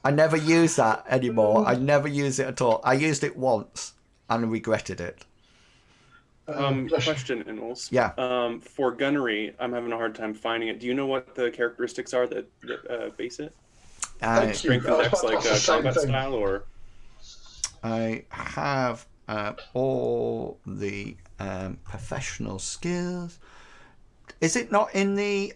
A: I never use that anymore. I never use it at all. I used it once and regretted it.
E: Question, inwils.
A: Yeah.
E: For gunnery, I'm having a hard time finding it. Do you know what the characteristics are that base it? Strength and dex, like combat style, or?
A: I have all the professional skills. Is it not in the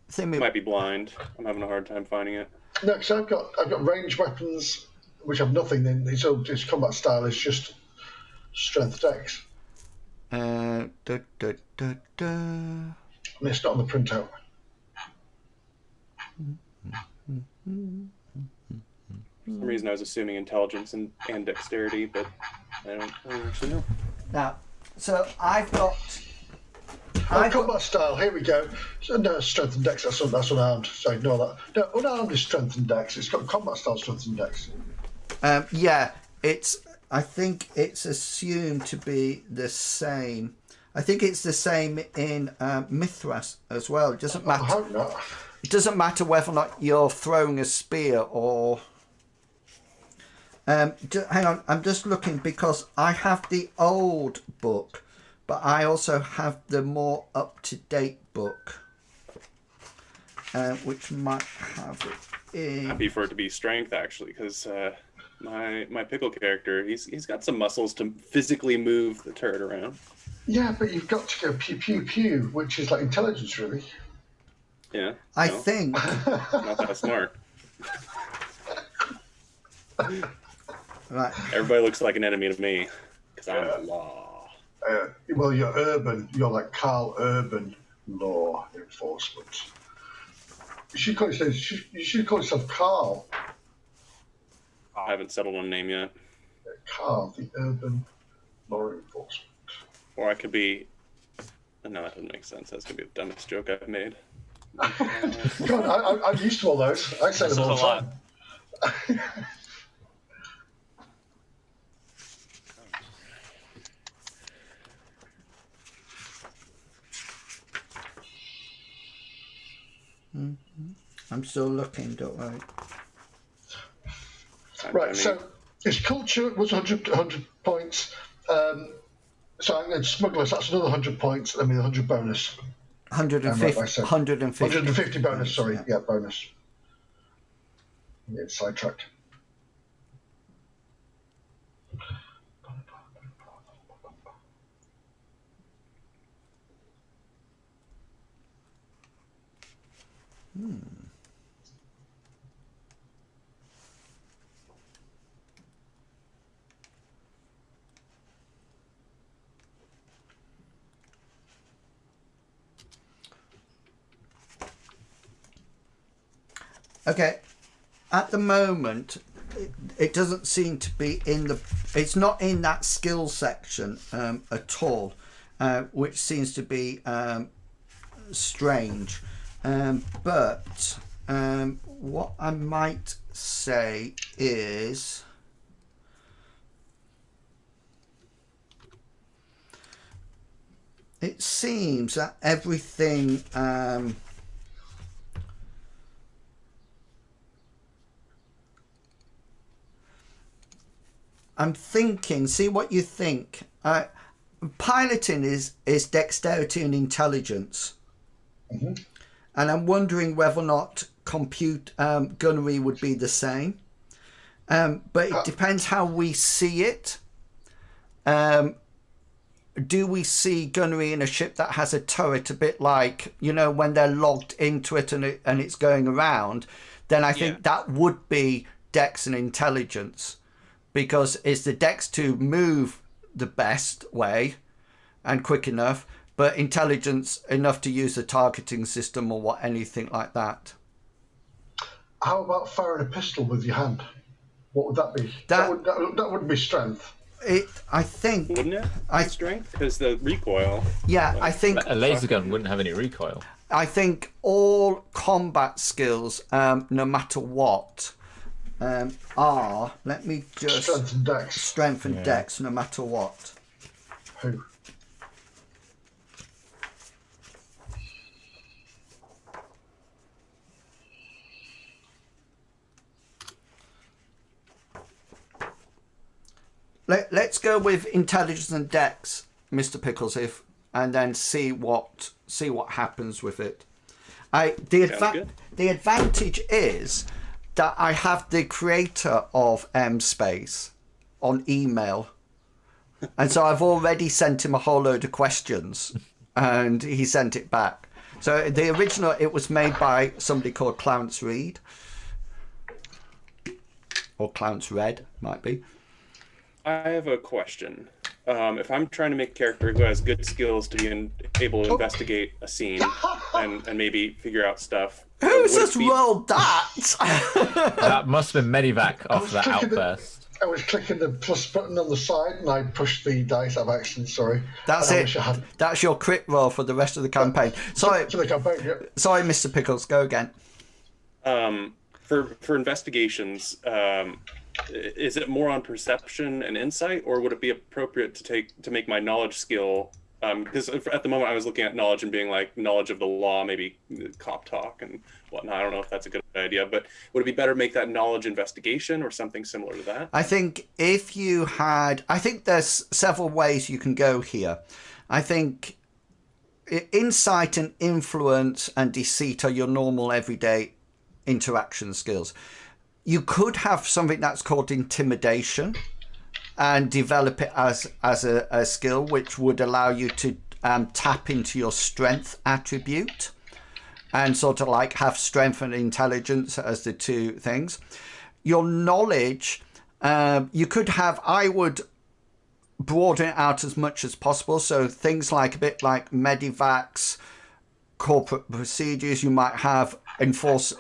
A: thing?
E: Might be blind. I'm having a hard time finding it.
C: No, because I've got ranged weapons which have nothing in. So its combat style is just strength dex. And it's not on the printout.
E: For some reason, I was assuming intelligence and dexterity, but I don't actually know.
A: Now, so I've got.
C: Combat style. Here we go. So, no, strength and dex. That's unarmed. So ignore that. No, unarmed is strength and dex. It's got combat style, strength and dex.
A: Yeah, it's. I think it's assumed to be the same. I think it's the same in Mithras as well. It doesn't matter.
C: I hope not.
A: It doesn't matter whether or not you're throwing a spear or. Hang on, I'm just looking because I have the old book, but I also have the more up-to-date book, which might have it in.
E: Happy for it to be strength, actually, because my pickle character, he's got some muscles to physically move the turret around.
C: Yeah, but you've got to go pew pew pew, which is like intelligence, really.
E: Yeah.
A: I think.
E: Not that smart.
A: Right.
E: Everybody looks like an enemy to me, because I'm the law.
C: Well, you're urban. You're like Carl Urban Law Enforcement. You should call yourself Carl.
E: I haven't settled on a name yet.
C: Carl, the Urban Law Enforcement.
E: Or I could be... No, that doesn't make sense. That's going to be the dumbest joke I've made.
C: God, I'm used to all those. I say them all the time.
A: I'm still looking, don't worry.
C: Right, so his culture was 100 points. So I'm going to smugglers, that's another 100 points. I mean, 100 bonus.
A: 150,
C: 150 bonus, sorry. Yeah, bonus. Yeah, sidetracked.
A: Okay, at the moment, it doesn't seem to be in the. It's not in that skill section at all, which seems to be strange. But what I might say is. It seems that everything. I'm thinking, see what you think. Piloting is dexterity and intelligence.
C: Mm-hmm.
A: And I'm wondering whether or not gunnery would be the same. But it depends how we see it. Do we see gunnery in a ship that has a turret, a bit like, you know, when they're logged into it and it's going around, then I think that would be dex and intelligence. Because it's the dex to move the best way and quick enough, but intelligence enough to use the targeting system or anything like that.
C: How about firing a pistol with your hand? What would that be? That wouldn't be strength.
A: I think.
E: Wouldn't it? Strength? Because the recoil.
A: Yeah, I think.
D: A laser gun wouldn't have any recoil.
A: I think all combat skills, no matter what, are, let me just strength and dex no matter what.
C: Who?
A: Let's go with intelligence and dex, Mr. Pickles, and then see what happens with it. The advantage is that I have the creator of M-Space on email. And so I've already sent him a whole load of questions and he sent it back. So the original, it was made by somebody called Clarence Reed. Or Clarence Red, might be.
E: I have a question. If I'm trying to make a character who has good skills to be able to investigate a scene and maybe figure out stuff.
A: Who's just rolled that?
D: That must have been Medivac off that outburst.
C: I was clicking the plus button on the side and I pushed the dice out of accident, sorry.
A: That's it. That's your crit roll for the rest of the campaign. Sorry.
C: For the campaign, yeah.
A: Sorry, Mr. Pickles, go again.
E: For investigations, is it more on perception and insight, or would it be appropriate to make my knowledge skill? Because at the moment I was looking at knowledge and being like knowledge of the law, maybe cop talk and whatnot. I don't know if that's a good idea, but would it be better to make that knowledge investigation or something similar to that?
A: I think I think there's several ways you can go here. I think insight and influence and deceit are your normal everyday interaction skills. You could have something that's called intimidation and develop it as a skill, which would allow you to tap into your strength attribute and sort of like have strength and intelligence as the two things. Your knowledge, you could have, I would broaden it out as much as possible. So things like a bit like medivacs, corporate procedures, you might have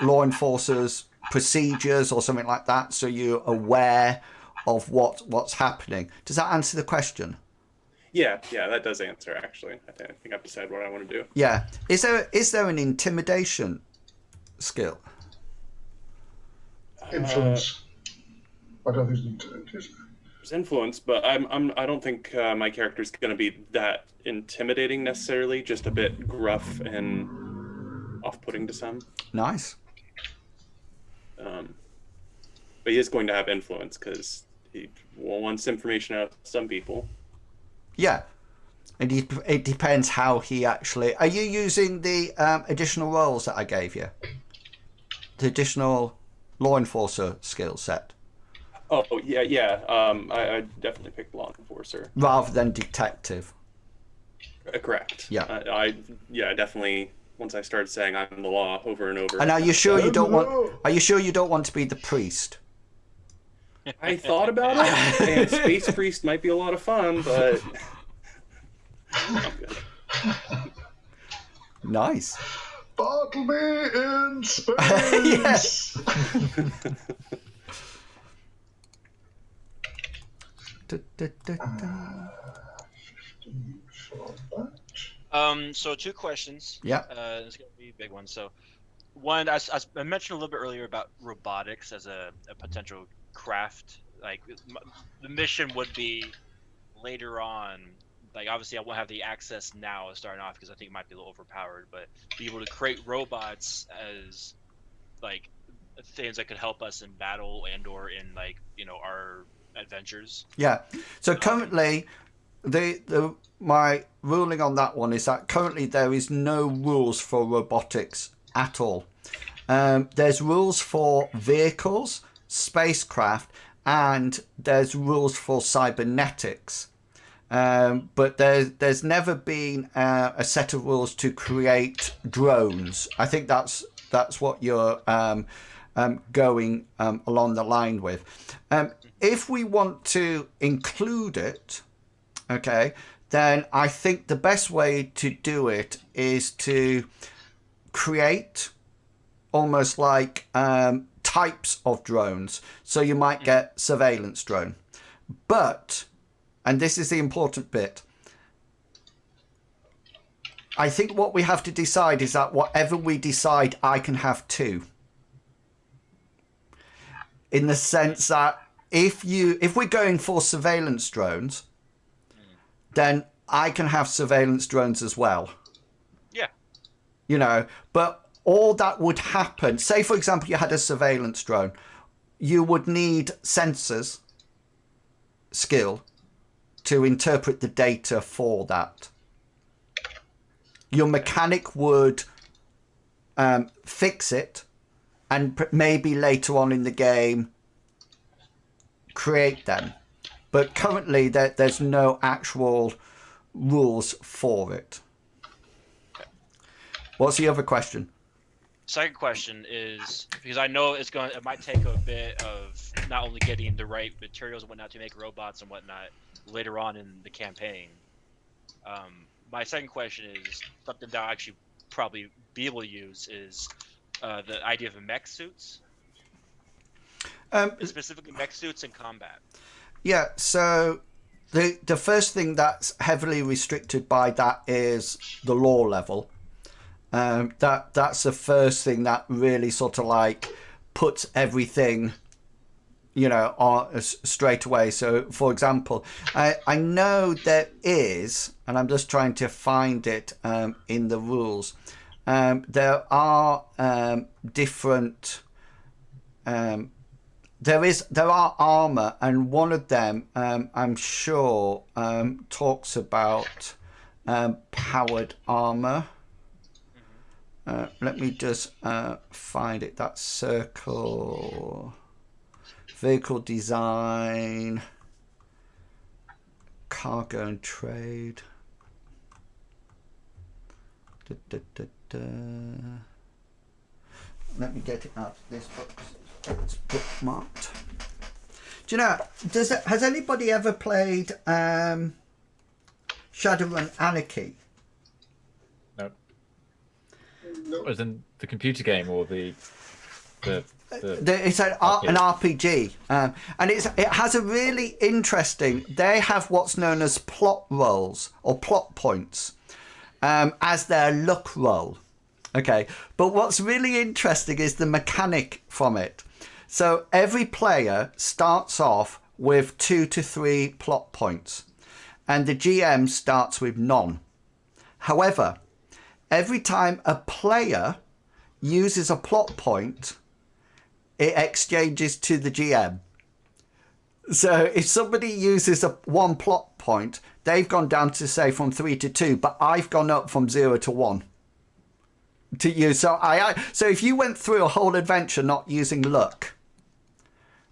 A: law enforcers procedures or something like that, so you're aware of what's happening. Does that answer the question?
E: Yeah, that does answer, actually. I think I've decided what I want to do.
A: Yeah. Is there an intimidation skill?
C: Influence. I don't think it's
E: There's influence, but I don't think my character's going to be that intimidating necessarily. Just a bit gruff and off-putting to some.
A: Nice.
E: But he is going to have influence because he wants information out of some people.
A: Yeah. It depends how he actually... Are you using the additional roles that I gave you? The additional law enforcer skill set?
E: Oh, yeah. I definitely picked law enforcer.
A: Rather than detective?
E: Correct.
A: Yeah.
E: I definitely... Once I started saying I'm the law over and over.
A: And are you sure you don't want... Are you sure you don't want to be the priest?
E: I thought about it, and Space Priest might be a lot of fun, but... I'm good.
A: Nice.
C: Battle me in space.
A: Yes.
B: So 2 questions.
A: Yeah.
B: It's gonna be big ones. So, one, I mentioned a little bit earlier about robotics as a potential craft. Like, the mission would be later on. Like, obviously, I won't have the access now starting off because I think it might be a little overpowered. But be able to create robots as like things that could help us in battle and/or in our adventures.
A: Yeah. So currently, my ruling on that one is that currently there is no rules for robotics at all. There's rules for vehicles, spacecraft, and there's rules for cybernetics. But there's never been a set of rules to create drones. I think that's what you're going along the line with. If we want to include it, okay, then I think the best way to do it is to create almost like types of drones. So you might get surveillance drone. But, and this is the important bit, I think what we have to decide is that whatever we decide, I can have 2. In the sense that if we're going for surveillance drones, then I can have surveillance drones as well.
B: Yeah.
A: But all that would happen, say for example you had a surveillance drone, you would need sensors skill to interpret the data for that. Your mechanic would fix it and maybe later on in the game create them. But currently there's no actual rules for it. What's the other question?
B: Second question is, because I know it might take a bit of not only getting the right materials and whatnot to make robots and whatnot later on in the campaign. My second question is something that I'll actually probably be able to use is the idea of mech suits. Specifically mech suits in combat.
A: Yeah, so the first thing that's heavily restricted by that is the law level. That's the first thing that really sort of like puts everything, on straight away. So, for example, I know there is, and I'm just trying to find it in the rules. There are different. There are armor, and one of them I'm sure talks about powered armor. Let me just find it. That circle, vehicle design, cargo and trade. Let me get it out of this book. It's bookmarked. Do you know? Has anybody ever played Shadowrun Anarchy?
D: No. As in the computer game or the
A: It's an RPG, and it has a really interesting. They have what's known as plot rolls or plot points as their luck roll. Okay, but what's really interesting is the mechanic from it. So every player starts off with 2 to 3 plot points, and the GM starts with none. However, every time a player uses a plot point, it exchanges to the GM. So if somebody uses one plot point, they've gone down to, say, from 3 to 2, but I've gone up from 0 to 1 to use. So so if you went through a whole adventure not using luck,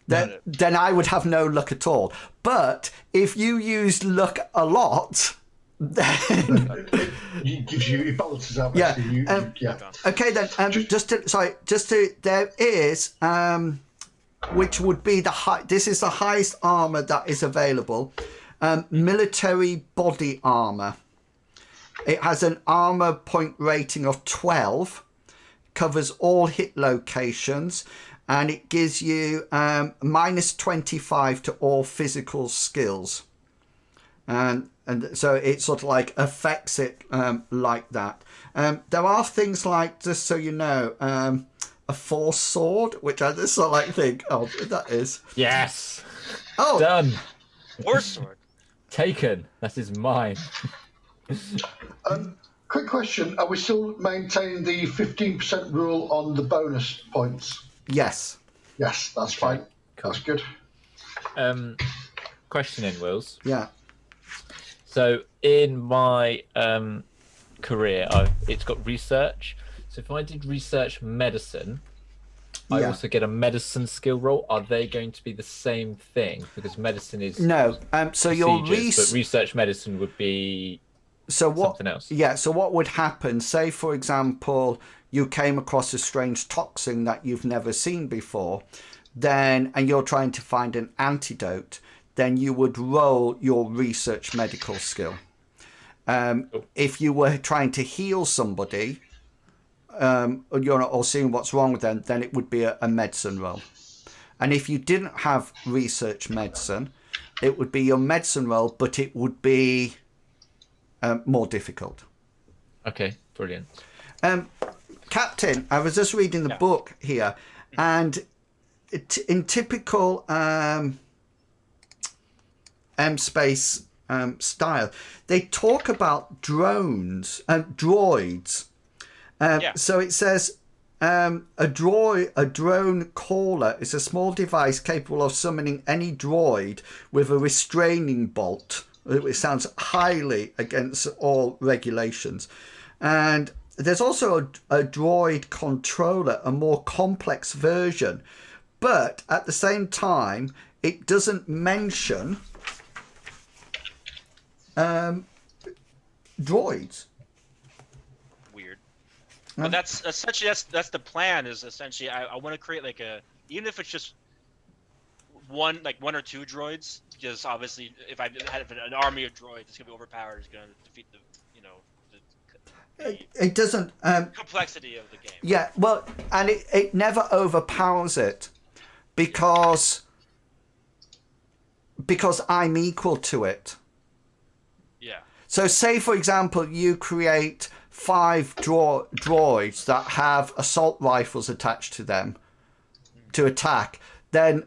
A: then I would have no luck at all. But if you used luck a lot, then
C: it gives you, it balances out.
A: Yeah.
C: Yeah.
A: Okay, then. There is which would be the high. This is the highest armor that is available. Military body armor. It has an armor point rating of 12, covers all hit locations, and it gives you minus 25 to all physical skills. And so it sort of like affects it like that. There are things like, just so you know, a force sword, which I just sort of like think, oh, that is.
D: Yes.
A: Oh,
D: Done.
B: Force sword.
D: Taken. That is mine.
C: Quick question: are we still maintaining the 15% rule on the bonus points?
A: yes.
C: Yes, that's fine.
D: Cool.
C: That's good.
D: Question in, Wills.
A: Yeah.
D: So in my career, it's got research. So if I did research medicine, I
A: Yeah.
D: also get a medicine skill roll. Are they going to be the same thing? Because medicine is
A: No. So your
D: procedures, but research medicine would be something else.
A: Yeah. So what would happen? Say, for example, you came across a strange toxin that you've never seen before, and you're trying to find an antidote. Then you would roll your research medical skill. If you were trying to heal somebody, or seeing what's wrong with them, then it would be a medicine roll. And if you didn't have research medicine, it would be your medicine roll, but it would be more difficult.
D: Okay, brilliant.
A: Captain, I was just reading the book here, and in typical M-Space style, they talk about drones and droids. So it says a drone caller is a small device capable of summoning any droid with a restraining bolt. It sounds highly against all regulations. And there's also a droid controller, a more complex version. But at the same time, it doesn't mention droids.
B: Weird. But that's essentially that's the plan. Is essentially I want to create like even if it's just one or two droids, because obviously if I had an army of droids, it's gonna be overpowered. It's gonna defeat the
A: It doesn't
B: complexity of the game.
A: Yeah, well, and it never overpowers it because I'm equal to it.
B: Yeah.
A: So say, for example, you create 5 droids that have assault rifles attached to them to attack, then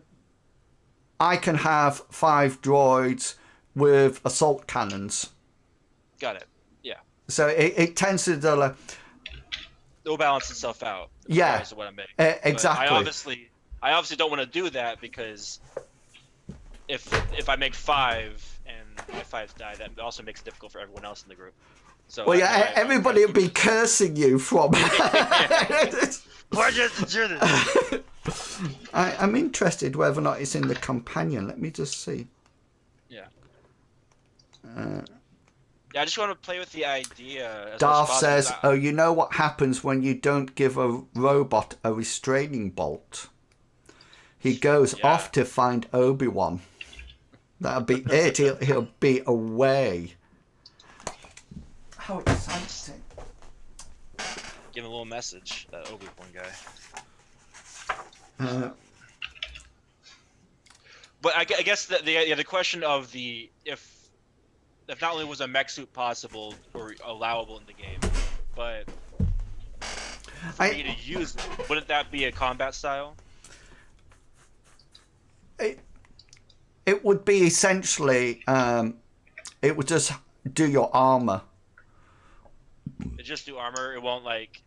A: I can have 5 droids with assault cannons.
B: Got it. Yeah.
A: So it tends to
B: It'll balance itself out.
A: Yeah.
B: Is what I'm making.
A: Exactly.
B: I obviously don't want to do that, because if I make 5 and my 5s die, that also makes it difficult for everyone else in the group. So
A: well, yeah, everybody will be cursing you from.
B: Why'd you have to do this?
A: I'm interested whether or not it's in the companion. Let me just see.
B: Yeah. Yeah, I just want to play with the idea. As
A: Darth
B: much as
A: says,
B: possible.
A: "Oh, you know what happens when you don't give a robot a restraining bolt? He goes off to find Obi-Wan. That'll be it. He'll be away." How exciting!
B: Give him a little message, that Obi-Wan guy. But I guess the question of if not only was a mech suit possible or allowable in the game, but for me to use it, wouldn't that be a combat style?
A: it would be essentially it would just do your armor.
B: It just do armor. It won't like,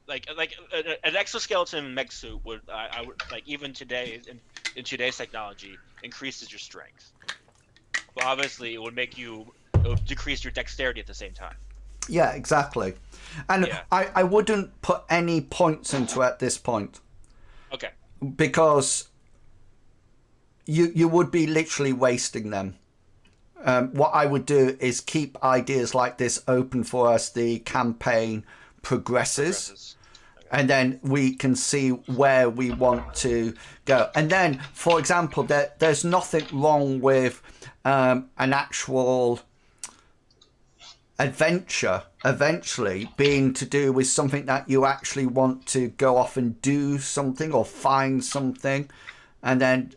B: like an exoskeleton mech suit would. I would like even today in today's technology increases your strength. But obviously, it would decrease your dexterity at the same time.
A: Yeah, exactly. And
B: Yeah.
A: I wouldn't put any points into it at this point.
B: Okay.
A: Because you would be literally wasting them. What I would do is keep ideas like this open for as the campaign progresses. And then we can see where we want to go. And then, for example, there's nothing wrong with an actual adventure eventually being to do with something that you actually want to go off and do something or find something. And then,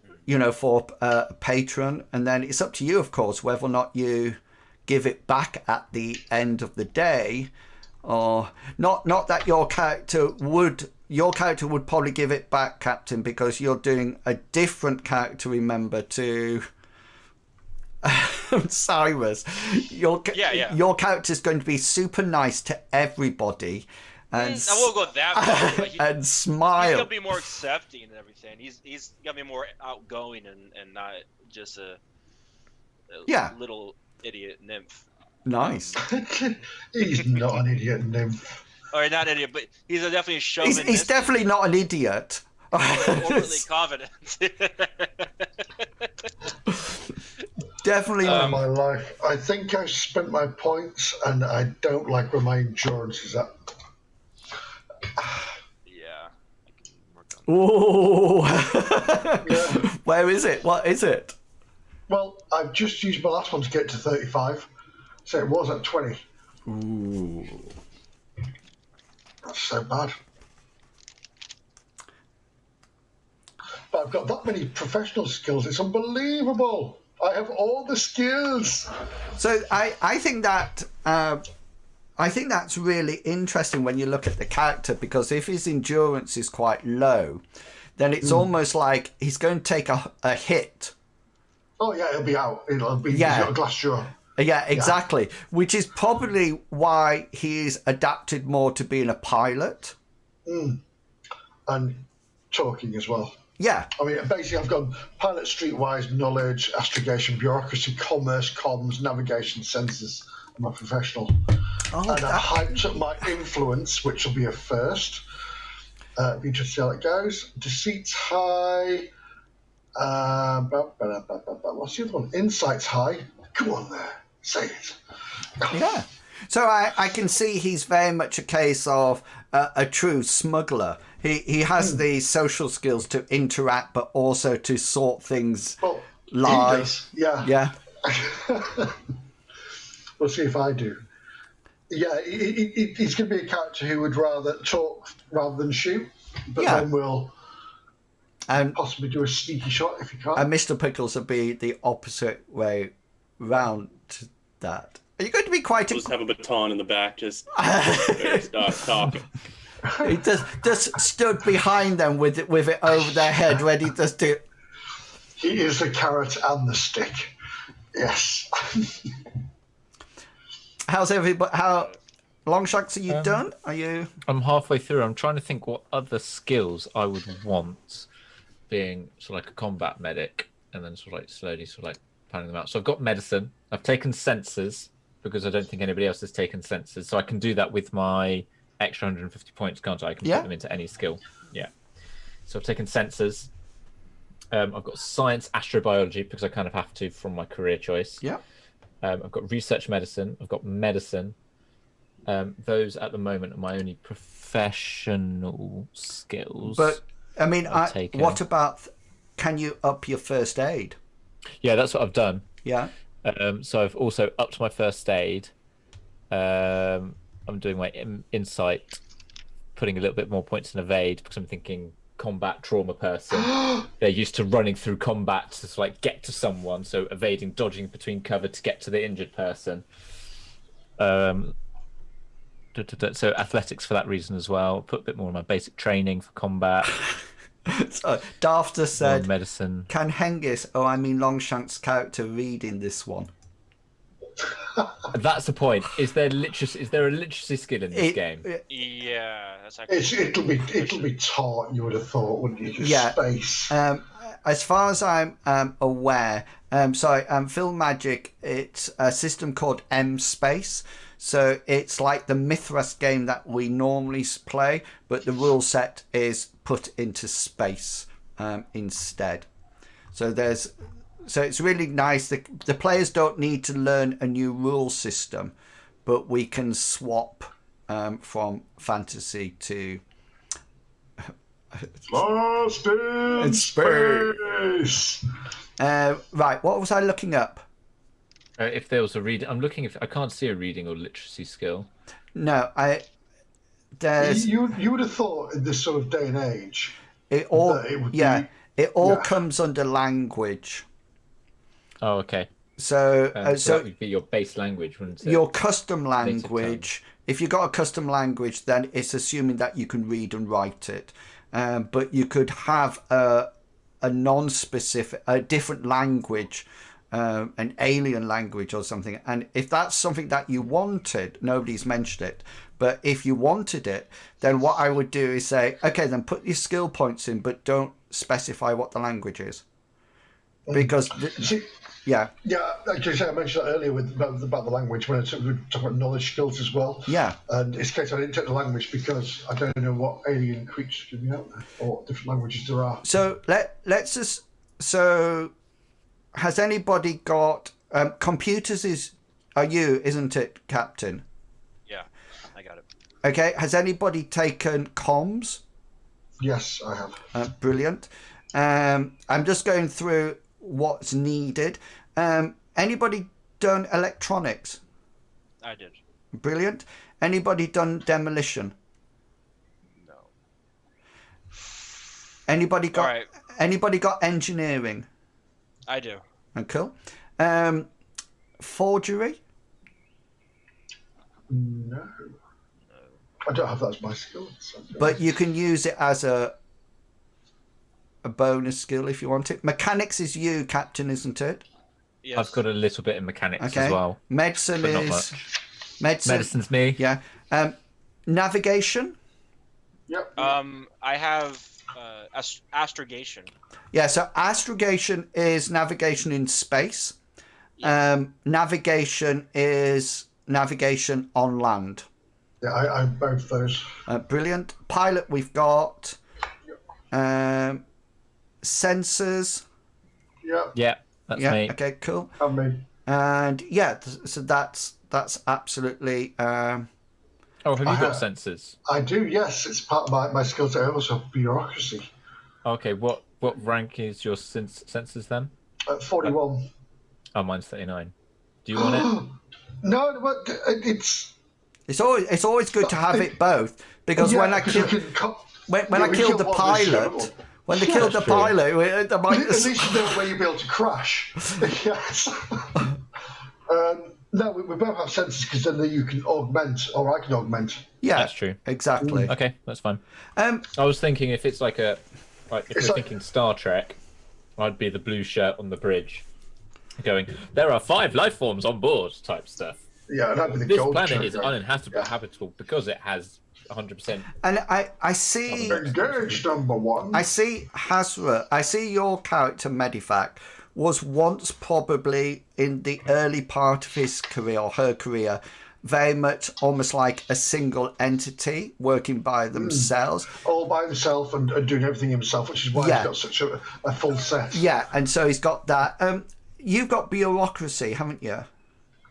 A: for a patron. And then it's up to you, of course, whether or not you give it back at the end of the day. Or not that your character would probably give it back, Captain, because you're doing a different character, remember, to Cyrus. Your character's going to be super nice to everybody and
B: I won't go that far.
A: and smile.
B: He's gonna be more accepting and everything. He's gonna be more outgoing and not just a little idiot nymph.
A: Nice.
C: He's not an idiot nymph.
B: Or not idiot, but he's definitely a chauvinist.
A: He's definitely not an idiot.
B: Overly confident.
A: Definitely
C: All my life, I think I've spent my points, and I don't like where my endurance is at.
B: Yeah. I can work on
A: Oh.
C: Yeah.
A: Where is it? What is it?
C: Well, I've just used my last one to get to 35, so it was at 20.
A: Ooh.
C: That's so bad. But I've got that many professional skills. It's unbelievable. I have all the skills.
A: So I think that I think that's really interesting when you look at the character, because if his endurance is quite low, then it's almost like he's going to take a hit.
C: Oh yeah, he'll be out. He's got a glass jaw.
A: Yeah, exactly. Yeah. Which is probably why he's adapted more to being a pilot.
C: And talking as well.
A: Yeah.
C: I mean, basically, I've got pilot streetwise knowledge, astrogation, bureaucracy, commerce, comms, navigation, sensors. I'm a professional. And I hyped up my influence, which will be a first. Be interested to see how it goes. Deceit's high. What's the other one? Insight's high. Come on there. Say it.
A: Yeah. So I can see he's very much a case of a true smuggler. He has the social skills to interact, but also to sort things.
C: Well,
A: lie.
C: he does. Yeah.
A: Yeah.
C: We'll see if I do. Yeah, he's going to be a character who would rather talk rather than shoot, but then we'll possibly do a sneaky shot if he can't.
A: And Mr. Pickles would be the opposite way round to that. Are you going to be quite...
E: Just have a baton in the back, just start talking.
A: He just stood behind them with it over their head, ready just to...
C: He is the carrot and the stick. Yes.
A: How's everybody? How Longshanks, are you done? Are you?
D: I'm halfway through. I'm trying to think what other skills I would want, being sort of like a combat medic, and then sort of like slowly planning them out. So I've got medicine. I've taken sensors because I don't think anybody else has taken sensors. So I can do that with my extra 150 points, can't I? I can put them into any skill. Yeah. So I've taken sensors. I've got science, astrobiology, because I kind of have to from my career choice.
A: Yeah.
D: I've got research medicine. I've got medicine. Those at the moment are my only professional skills.
A: But I mean, what about? Can you up your first aid?
D: Yeah, that's what I've done.
A: Yeah.
D: So I've also upped my first aid. I'm doing my insight, putting a little bit more points in evade because I'm thinking combat trauma person. They're used to running through combat to like get to someone, so evading, dodging between cover to get to the injured person. So athletics for that reason as well. Put a bit more on my basic training for combat.
A: So Dafter
D: Or
A: said,
D: medicine.
A: "Can Hengist, oh I mean Longshank's character, read in this one?"
D: That's the point. Is there a literacy skill in this game?
B: Yeah, that's actually.
C: It'll be taught. You would have thought, wouldn't you? Just
A: Yeah.
C: space.
A: As far as I'm aware, Film Magic, it's a system called M Space. So it's like the Mithras game that we normally play, but the rule set is put into space instead. So it's really nice. The players don't need to learn a new rule system, but we can swap from fantasy to
C: Lost in space.
A: right. What was I looking up?
D: If there was a reading, I'm looking. If I can't see a reading or literacy skill.
A: No, there's
C: You would have thought in this sort of day and age,
A: it all.
C: that it would
A: Yeah,
C: be-
A: it all
C: yeah.
A: comes under language.
D: Oh, okay.
A: So
D: So that would be your base language, wouldn't it?
A: your custom
D: tongue.
A: language. If you got a custom language, then it's assuming that you can read and write it. But you could have a non-specific, a different language, an alien language or something. And if that's something that you wanted, nobody's mentioned it. But if you wanted it, then what I would do is say, okay, then put your skill points in, but don't specify what the language is. Because,
C: See,
A: yeah,
C: actually, I mentioned that earlier about the language when I talk about knowledge skills as well.
A: yeah.
C: And it's a case I didn't take the language because I don't know what alien creatures could be out there or what different languages there are.
A: So let's just. So, has anybody got computers? Are you, isn't it, Captain?
B: Yeah, I got it.
A: Okay. Has anybody taken comms?
C: Yes, I have.
A: Brilliant. I'm just going through what's needed. Anybody done electronics?
B: I did.
A: Brilliant. Anybody done demolition?
B: No.
A: Anybody got?
B: All right.
A: Anybody got engineering?
B: I do.
A: Oh, cool. Forgery.
C: No. I don't have that as my skill. So
A: But you can use it as a bonus skill if you want it. Mechanics is you, Captain, isn't it?
B: Yes.
D: I've got a little bit in mechanics
A: Okay.
D: as well.
A: Medicine
D: But not
A: is
D: much.
A: medicine.
D: Medicine's me.
A: Yeah. Navigation.
C: Yep.
B: I have astrogation.
A: Yeah. So astrogation is navigation in space. Navigation is navigation on land.
C: Yeah, I have both those.
A: Brilliant. Pilot, we've got. Sensors.
C: Yep.
D: Yeah, that's
A: Yeah.
D: me.
A: Okay. Cool.
C: And me.
A: And yeah, so that's absolutely.
D: Oh, have you got sensors?
C: I do, yes. It's part of my skill set. I also have bureaucracy.
D: Okay, what rank is your sensors then?
C: At 41.
D: Oh, mine's 39. Do you want it?
C: No, but it's...
A: It's always good to have it both because
C: yeah,
A: when I
C: because
A: kill
C: we can
A: when I killed the pilot, when they killed the
D: That's true.
A: pilot, they might
C: At least you know where you'll be able to crash. Yes. No, we both have sensors because then you can augment, or I can augment.
A: yeah,
D: That's true.
A: exactly.
D: Okay, that's fine.
A: Um,
D: I was thinking if it's like if
C: It's
D: we're
C: like-
D: thinking Star Trek, I'd be the blue shirt on the bridge, going, "There are 5 life forms on board," type stuff.
C: Yeah, and that'd be the
D: This
C: gold
D: planet
C: shirt,
D: is
C: right?
D: uninhabitable because it has 100%.
A: and I see
C: Engaged, number one.
A: I see Hazra. I see your character Medivac was once probably in the early part of his career or her career very much almost like a single entity working by themselves.
C: All by himself and doing everything himself, which is why
A: Yeah.
C: he's got such a full set.
A: Yeah, and so he's got that. You've got bureaucracy, haven't you?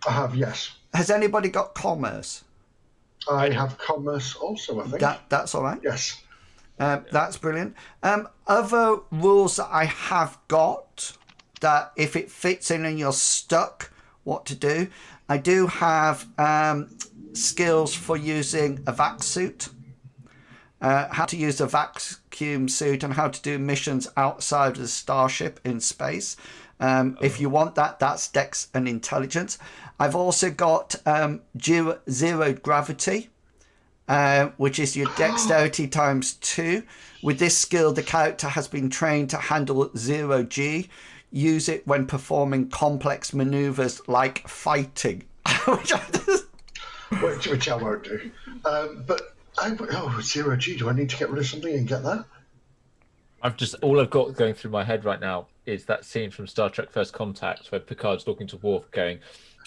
C: I have, yes.
A: Has anybody got commerce?
C: I have commerce also, I think.
A: That's all right.
C: Yes.
A: That's brilliant. Other rules that I have got that if it fits in and you're stuck, what to do. I do have skills for using a vac suit, how to use a vacuum suit and how to do missions outside of the starship in space. If you want that, that's Dex and Intelligence. I've also got zero gravity. which is your dexterity times 2. With this skill, the character has been trained to handle 0G. Use it when performing complex maneuvers like fighting. Which
C: which I won't do. But 0G, do I need to get rid of something and get that?
D: All I've got going through my head right now is that scene from Star Trek First Contact where Picard's talking to Worf going,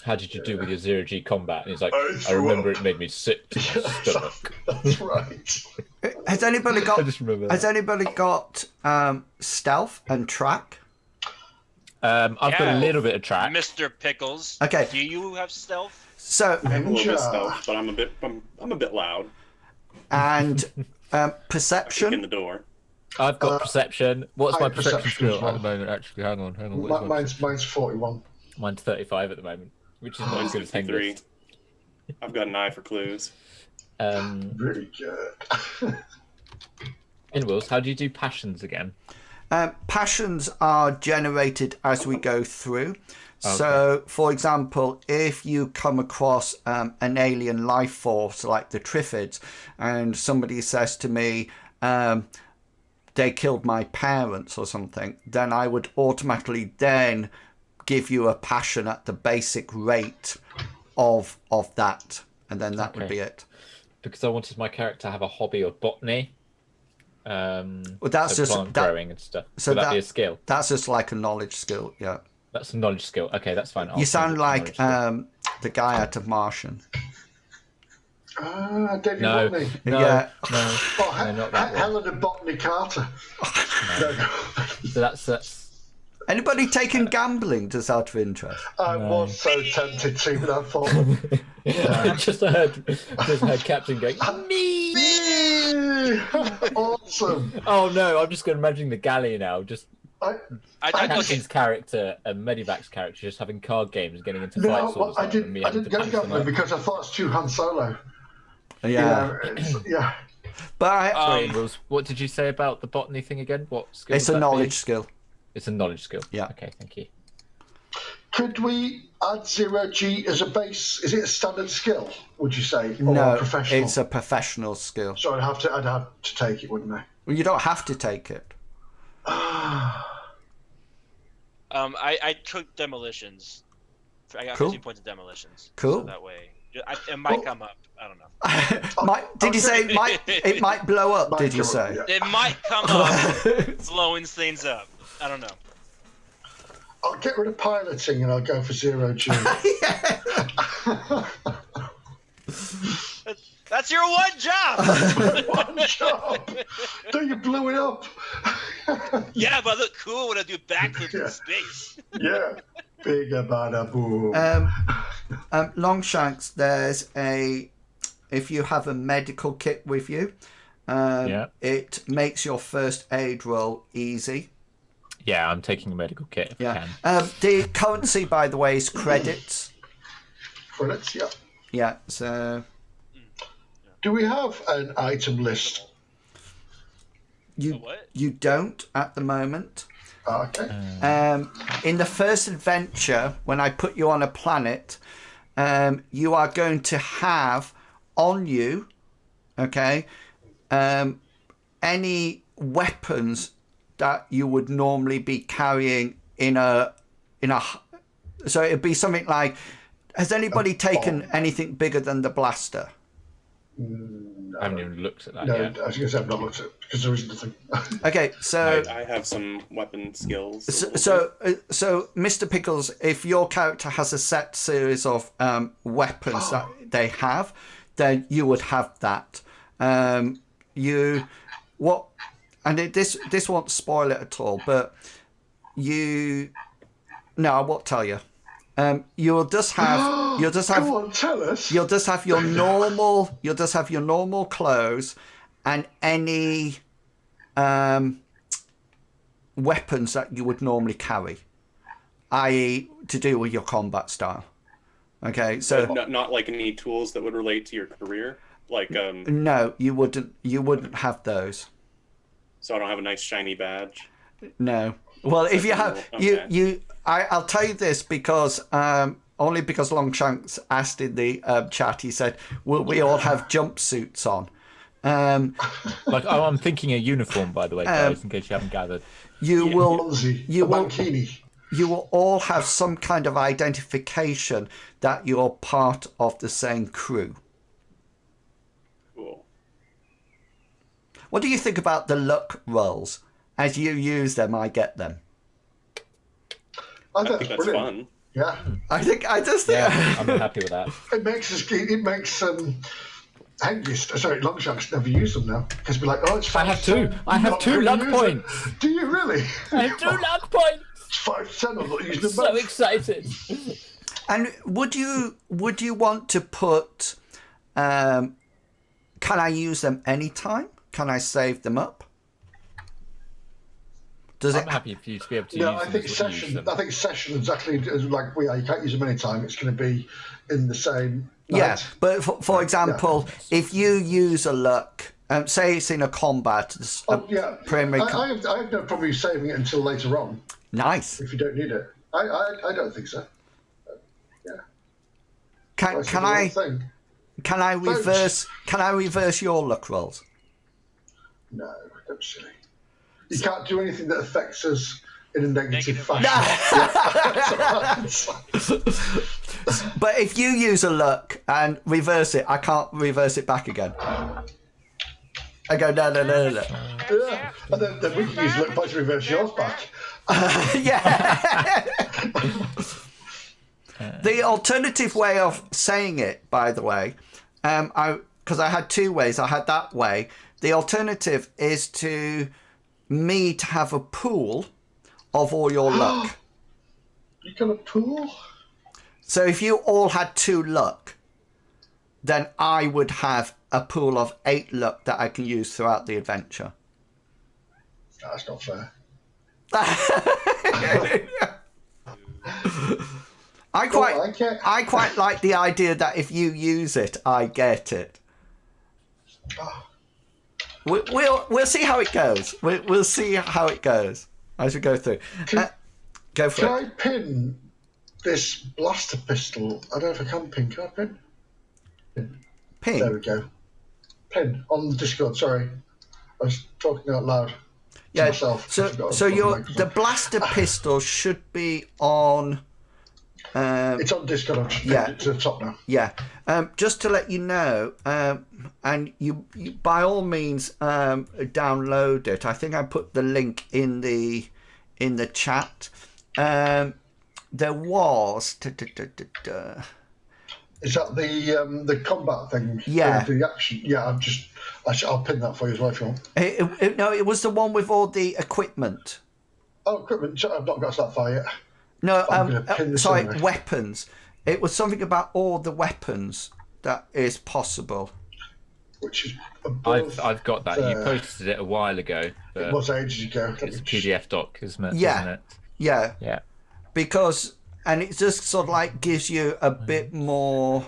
D: how did you do with your 0G combat? And he's like, I remember it made me sick to my stomach.
C: That's right.
A: Has anybody got?
D: I just remember
A: Has
D: that.
A: anybody got stealth and track?
D: I've got a little bit of track.
B: Mr. Pickles.
A: Okay.
B: Do you have stealth?
A: So
E: I have a little bit of
C: Ninja.
E: stealth, but I'm a bit loud.
A: and
E: In
A: perception.
E: the door.
D: I've got perception. What's my perception
C: perception as
D: skill
C: well.
D: at the moment? Actually, hang on. What is my
C: Mine's 41.
D: Mine's 35 at the moment, which is not as good as
E: 53.
D: Hengist.
E: I've got an eye for clues.
C: Really good.
D: Inwils, how do you do passions again?
A: Passions are generated as we go through. So, for example, if you come across an alien life force like the Triffids, and somebody says to me, they killed my parents or something, then I would automatically then give you a passion at the basic rate of that, and then that would be it.
D: Because I wanted my character to have a hobby of botany.
A: Well, that's
D: so
A: just
D: plant
A: that,
D: growing and stuff.
A: so
D: Would that
A: that-
D: be a skill?
A: that's just like a knowledge skill. Yeah,
D: That's a knowledge skill. Okay, that's fine. I'll
A: you
D: change
A: sound
D: it to
A: like
D: knowledge skill.
A: the guy out of Martian.
C: David
D: No,
C: Botany.
D: no,
A: Yeah.
D: no.
C: Oh,
D: No, not that one.
C: Helena Botany Carter. No.
D: So that's
A: Anybody taking gambling just out of interest?
C: I was so tempted to, but I thought,
D: just heard Captain going, me.
C: awesome.
D: Oh no, I'm just going to imagine the galley now. Just
C: I
D: Captain's character and Medivac's character just having card games, getting into
C: no,
D: fights all
C: well,
D: the time.
C: I
D: and me
C: didn't
D: having to
C: go
D: punch them
C: gambling
D: up.
C: because I thought it's too Han Solo.
A: Yeah,
C: Yeah.
A: but
D: Sorry, Rules. What did you say about the botany thing again? What skill?
A: it's
D: would
A: a
D: that be?
A: knowledge skill.
D: It's a knowledge skill.
A: Yeah.
D: Okay, thank you.
C: Could we add 0G as a base? Is it a standard skill, would you say? Or
A: No,
C: professional?
A: it's a professional skill.
C: So I'd have to take it, wouldn't I?
A: Well, you don't have to take it.
B: I took demolitions. I got
A: Cool.
B: 15 points of demolitions.
A: Cool.
B: So that way, it might come up. I don't know.
A: Did you say it might blow up?
C: Might
A: Did you
C: go-
A: say?
C: yeah.
B: It might come up, blowing things up. I don't know.
C: I'll get rid of piloting and I'll go for 0G.
B: That's your one job.
C: One job! So you blew it up!
B: Yeah, but I look cool when I do backflips
C: Yeah.
B: in space.
C: Yeah. Bigger, bada, boom.
A: Longshanks, if you have a medical kit with you, it makes your first aid roll easy.
D: Yeah, I'm taking a medical kit if I
A: Yeah.
D: can.
A: The currency, by the way, is credits.
C: Credits, yeah.
A: Yeah. So
C: Do we have an item list?
B: What?
A: you don't at the moment.
C: Okay.
A: In the first adventure, when I put you on a planet, you are going to have on you, okay, any weapons that you would normally be carrying in a. So it'd be something like, has anybody taken anything bigger than the blaster?
D: I haven't even looked at that
C: No,
D: yet.
C: I was going to say I've not looked at it because there isn't nothing.
A: Okay, so.
E: I have some weapon skills.
A: So, Mr. Pickles, if your character has a set series of weapons that they have, then you would have that. This won't spoil it at all, but I won't tell you. You'll just have
C: Go on, tell us.
A: you'll just have your normal clothes and any weapons that you would normally carry, i.e. to do with your combat style. Okay, so
E: not like any tools that would relate to your career, like
A: no, you wouldn't have those.
E: so I don't have a nice shiny badge.
A: No. Well, if you have
E: Okay.
A: I'll tell you this because only because Longshanks asked in the chat. He said, "Will we all have jumpsuits on?"
D: I'm thinking a uniform, by the way, guys, in case you haven't gathered.
A: You will
C: Mankini.
A: you will all have some kind of identification that you're part of the same crew.
E: Cool.
A: What do you think about the luck rolls? As you use them, I get them.
C: I
E: I
C: think
E: think
C: that's
E: that's
C: brilliant.
E: fun.
C: Yeah,
A: I just think.
D: Yeah, I'm happy with that.
C: it makes Hengist, sorry, Longshanks never use them now because we're like, oh, it's 5%.
D: I have two luck points.
C: Do you really?
D: I have 2 luck points.
C: It's 5%. I'm not using them
D: So
C: both.
D: excited.
A: And would you want to put? Can I use them anytime? Can I save them up? Does
D: I'm
A: it?
D: happy for you to be able to
C: No,
D: use
C: I
D: them.
C: think
D: as what you use
C: session.
D: them.
C: I think session exactly as like you can't use them anytime. It's going to be in the same.
A: Yeah,
C: night.
A: but for example, if you use a luck, say it's in a combat, primary.
C: I have no problem with saving it until later on
A: Nice.
C: if you don't need it. I don't think so. Yeah.
A: Can
C: That's the wrong thing.
A: I reverse your luck rolls?
C: No, don't be silly. You can't do anything that affects us in a negative fashion.
A: But if you use a luck and reverse it, I can't reverse it back again. I go no.
C: Yeah. And then we can use luck points to reverse yours back.
A: Yeah. The alternative way of saying it, by the way, because I had 2 ways. I had that way. The alternative is to have a pool of all your luck.
C: You got a pool?
A: So if you all had 2 luck, then I would have a pool of 8 luck that I can use throughout the adventure.
C: That's not fair.
A: I quite like the idea that if you use it, I get it. We'll see how it goes. We'll see how it goes as we go through. Go for it.
C: Can I pin this blaster pistol? I don't know if I can pin. Can I pin?
A: Ping.
C: There we go. Pin on the Discord. Sorry, I was talking out loud.
A: Yeah.
C: Myself.
A: So the blaster pistol should be on.
C: It's on Discord. I've just pinned it to the top now.
A: Yeah. Just to let you know, and you by all means download it. I think I put the link in the chat. There was.
C: Is that the combat thing?
A: Yeah.
C: The action. Yeah. I'll pin that for you as well if you want.
A: No, it was the one with all the equipment.
C: Oh, equipment. I've not got to that far yet.
A: No,
C: I'm gonna pin this
A: sorry,
C: anyway.
A: weapons. It was something about all the weapons that is possible.
C: Which is above.
D: I've got that. You posted it a while ago.
C: It was ages ago.
D: It's a PDF doc, isn't it?
A: Yeah.
D: Isn't it?
A: Yeah.
D: Yeah.
A: Because, and it just sort of like gives you a bit more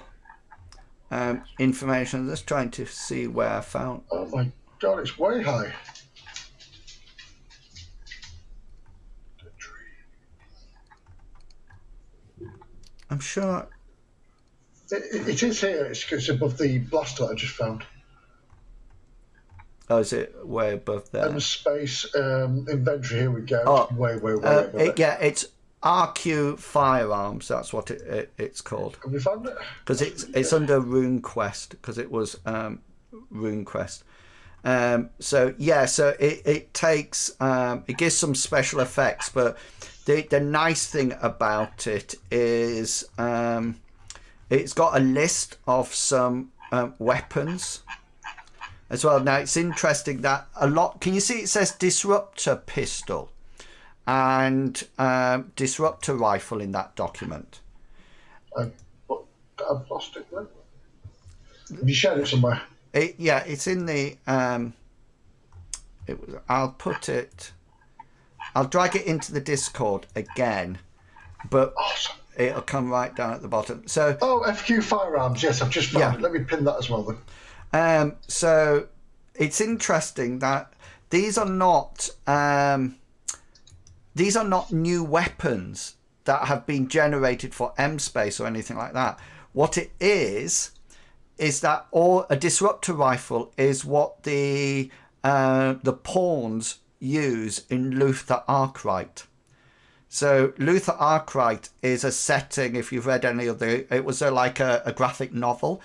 A: information. I'm just trying to see where I found.
C: Oh my god, it's way high.
A: I'm sure.
C: It is here. It's above the blaster that I just found.
A: Oh, is it way above there?
C: And space inventory. Here we go.
A: Oh,
C: Way above it.
A: yeah, it's RQ Firearms. That's what it's called.
C: Have we found it?
A: Because it's under Rune Quest. Because it was Rune Quest. So it takes it gives some special effects, but the nice thing about it is it's got a list of some weapons as well. Now it's interesting that a lot. Can you see it says disruptor pistol and disruptor rifle in that document?
C: I've lost it. Then. Have you shared it somewhere?
A: It's in the. I'll put it. I'll drag it into the Discord again, but
C: Awesome.
A: it'll come right down at the bottom. So.
C: Oh, FQ Firearms. Yes, I've just found it. Let me pin that as well then.
A: So it's interesting that these are not new weapons that have been generated for M space or anything like that. What it is that a disruptor rifle is what the pawns use in Luther Arkwright. So Luther Arkwright is a setting, if you've read any of it was like a graphic novel.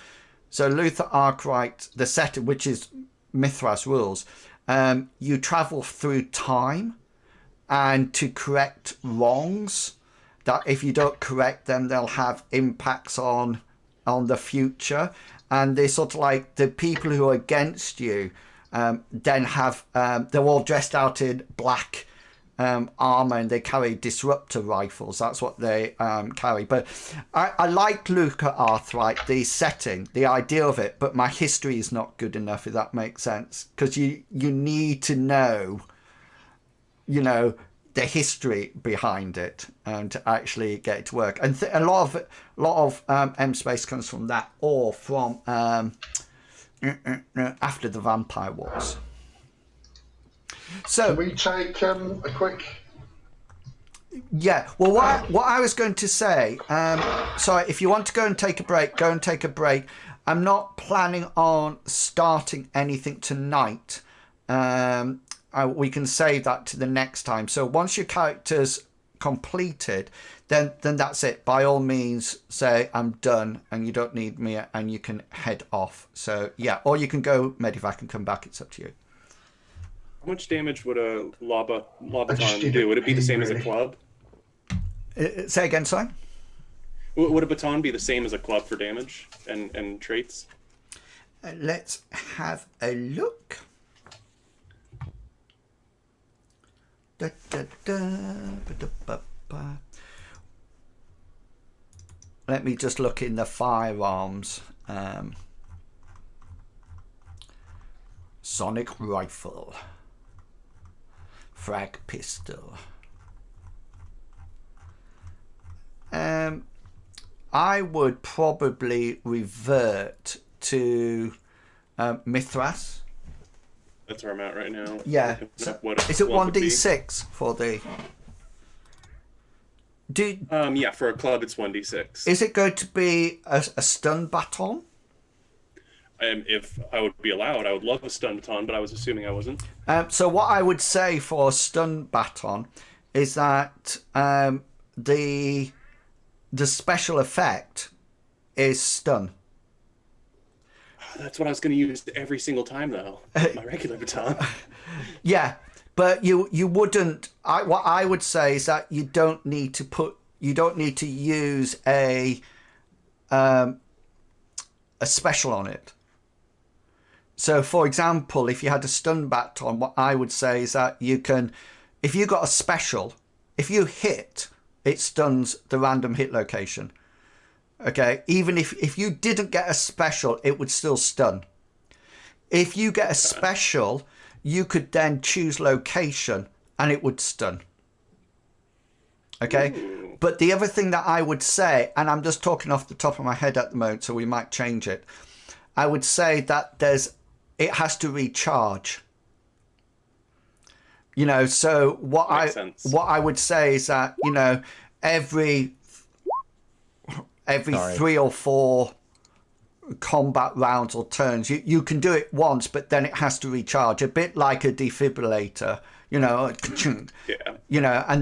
A: So Luther Arkwright, the setting, which is Mithras rules, you travel through time, and to correct wrongs, that if you don't correct them, they'll have impacts on the future. And they sort of like the people who are against you then have, they're all dressed out in black armor, and they carry disruptor rifles. That's what they carry. But I like Luther Arkwright, the setting, the idea of it, but my history is not good enough, if that makes sense, because you need to know, the history behind it and to actually get it to work. And a lot of M space comes from that, or from after the Vampire Wars. So
C: can we take a quick?
A: Yeah. Well, what I was going to say. Sorry, if you want to go and take a break, go and take a break. I'm not planning on starting anything tonight. We can save that to the next time. So once your character's completed, then that's it. By all means, say I'm done, and you don't need me, and you can head off. So yeah, or you can go medivac and come back. It's up to you.
E: How much damage would a baton do? Would it be the same as a club?
A: Say again, sorry?
E: Would a baton be the same as a club for damage and traits?
A: Let's have a look. Da, da, da, ba, da, ba, ba. Let me just look in the firearms. Sonic rifle. Frag pistol. I would probably revert to Mithras.
E: That's where I'm at right now.
A: Yeah. Is it 1d6 for the?
E: Yeah, for a club it's 1d6.
A: Is it going to be a stun baton?
E: If I would be allowed, I would love a stun baton, but I was assuming I wasn't.
A: So what I would say for stun baton is that the special effect is stun.
E: That's what I was going to use every single time, though. My regular baton.
A: Yeah, but you wouldn't. What I would say is that you don't need to use a special on it. So, for example, if you had a stun baton, what I would say is that you can, if you got a special, if you hit, it stuns the random hit location. Okay, even if you didn't get a special, it would still stun. If you get a special, you could then choose location and it would stun. Okay, ooh. But the other thing that I would say, and I'm just talking off the top of my head at the moment, so we might change it. I would say that it has to recharge. So what I would say is that, every 3 or 4 combat rounds or turns, you can do it once, but then it has to recharge, a bit like a defibrillator, and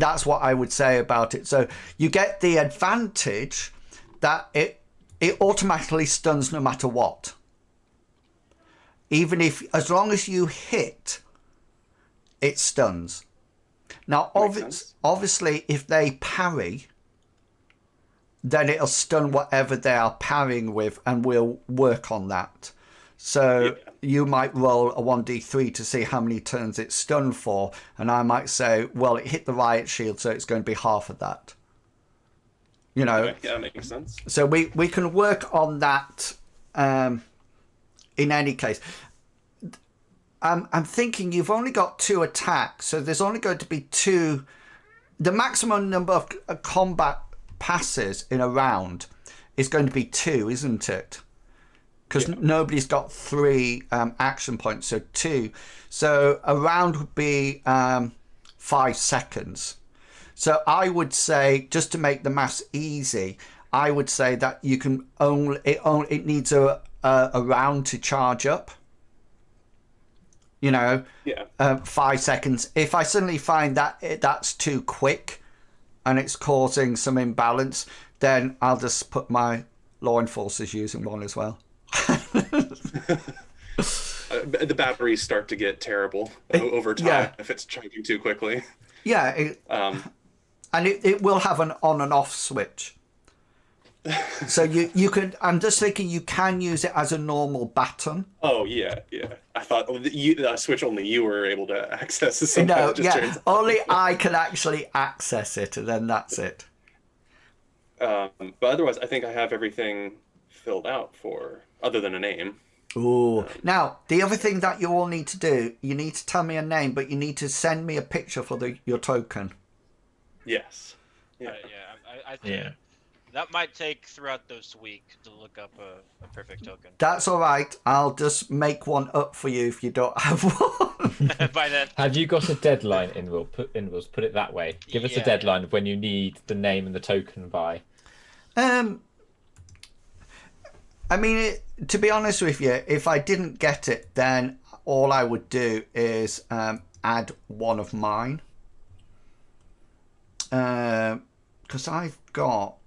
A: that's what I would say about it. So you get the advantage that it automatically stuns no matter what. Even as long as you hit, it stuns. Now, obviously, if they parry, then it'll stun whatever they are parrying with, and we'll work on that. So you might roll a 1d3 to see how many turns it's stunned for, and I might say, well, it hit the riot shield, so it's going to be half of that.
E: Yeah, that makes sense.
A: So we can work on that. In any case, I'm thinking you've only got 2 attacks, so there's only going to be 2. The maximum number of combat passes in a round is going to be 2, isn't it? Because nobody's got 3 action points, so 2. So a round would be 5 seconds. So I would say, just to make the maths easy, I would say that you can it needs a round to charge up. You know,
E: Yeah.
A: 5 seconds. If I suddenly find that that's too quick and it's causing some imbalance, then I'll just put my law enforcers using one as well.
E: The batteries start to get terrible over time if it's charging too quickly.
A: Yeah, and it will have an on and off switch. So you can. I'm just thinking you can use it as a normal baton.
E: Oh yeah. I thought Switch only you were able to access.
A: No, yeah, only I can actually access it, and then that's it.
E: But otherwise, I think I have everything filled out for, other than a name.
A: Ooh. Now, the other thing that you all need to do, you need to tell me a name, but you need to send me a picture for your token.
E: Yes.
B: Yeah. I think that might take throughout this week to look up a perfect token.
A: That's all right. I'll just make one up for you if you don't have one.
B: By then,
D: Have you got a deadline, Inwils? Put it that way. Give us a deadline of when you need the name and the token by.
A: I mean, to be honest with you, if I didn't get it, then all I would do is add one of mine. Because I've got...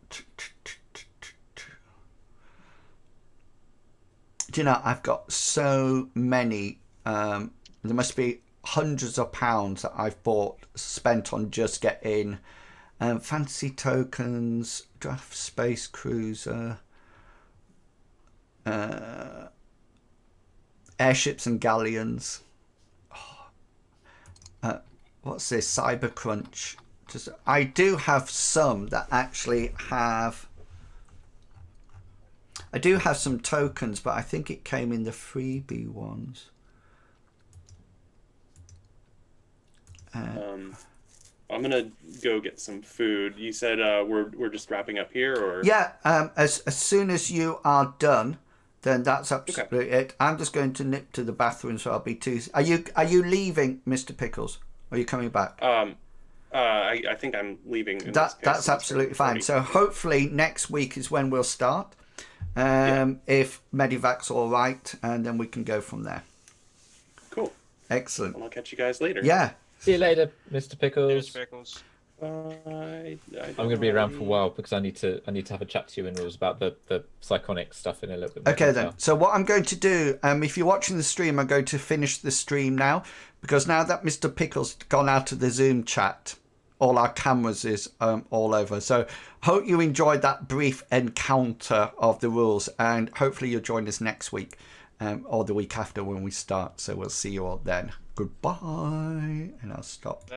A: Do you know, I've got so many... there must be hundreds of pounds that I've spent on just getting fancy tokens, draft space cruiser... airships and galleons. What's this? Cyber Crunch. I do have some that actually have. I do have some tokens, but I think it came in the freebie ones.
E: I'm gonna go get some food. You said we're just wrapping up here, or
A: yeah. As soon as you are done, then that's absolutely it. I'm just going to nip to the bathroom, so I'll be too. Are you leaving, Mr. Pickles? Or are you coming back?
E: I think I'm leaving.
A: That's absolutely fine. So hopefully next week is when we'll start. If Medivac's all right, and then we can go from there.
E: Cool.
A: Excellent.
E: Well, I'll catch you guys later.
A: Yeah.
D: See you later, Mr. Pickles.
B: Pickles.
D: I'm going to be around for a while because I need to have a chat to you, Inwils, about the psychonic stuff in a little bit more
A: Okay
D: detail.
A: then. So what I'm going to do, if you're watching the stream, I'm going to finish the stream now, because now that Mr. Pickles gone out of the Zoom chat, all our cameras is all over. So hope you enjoyed that brief encounter of the rules, and hopefully you'll join us next week or the week after when we start. So we'll see you all then. Goodbye, and I'll stop.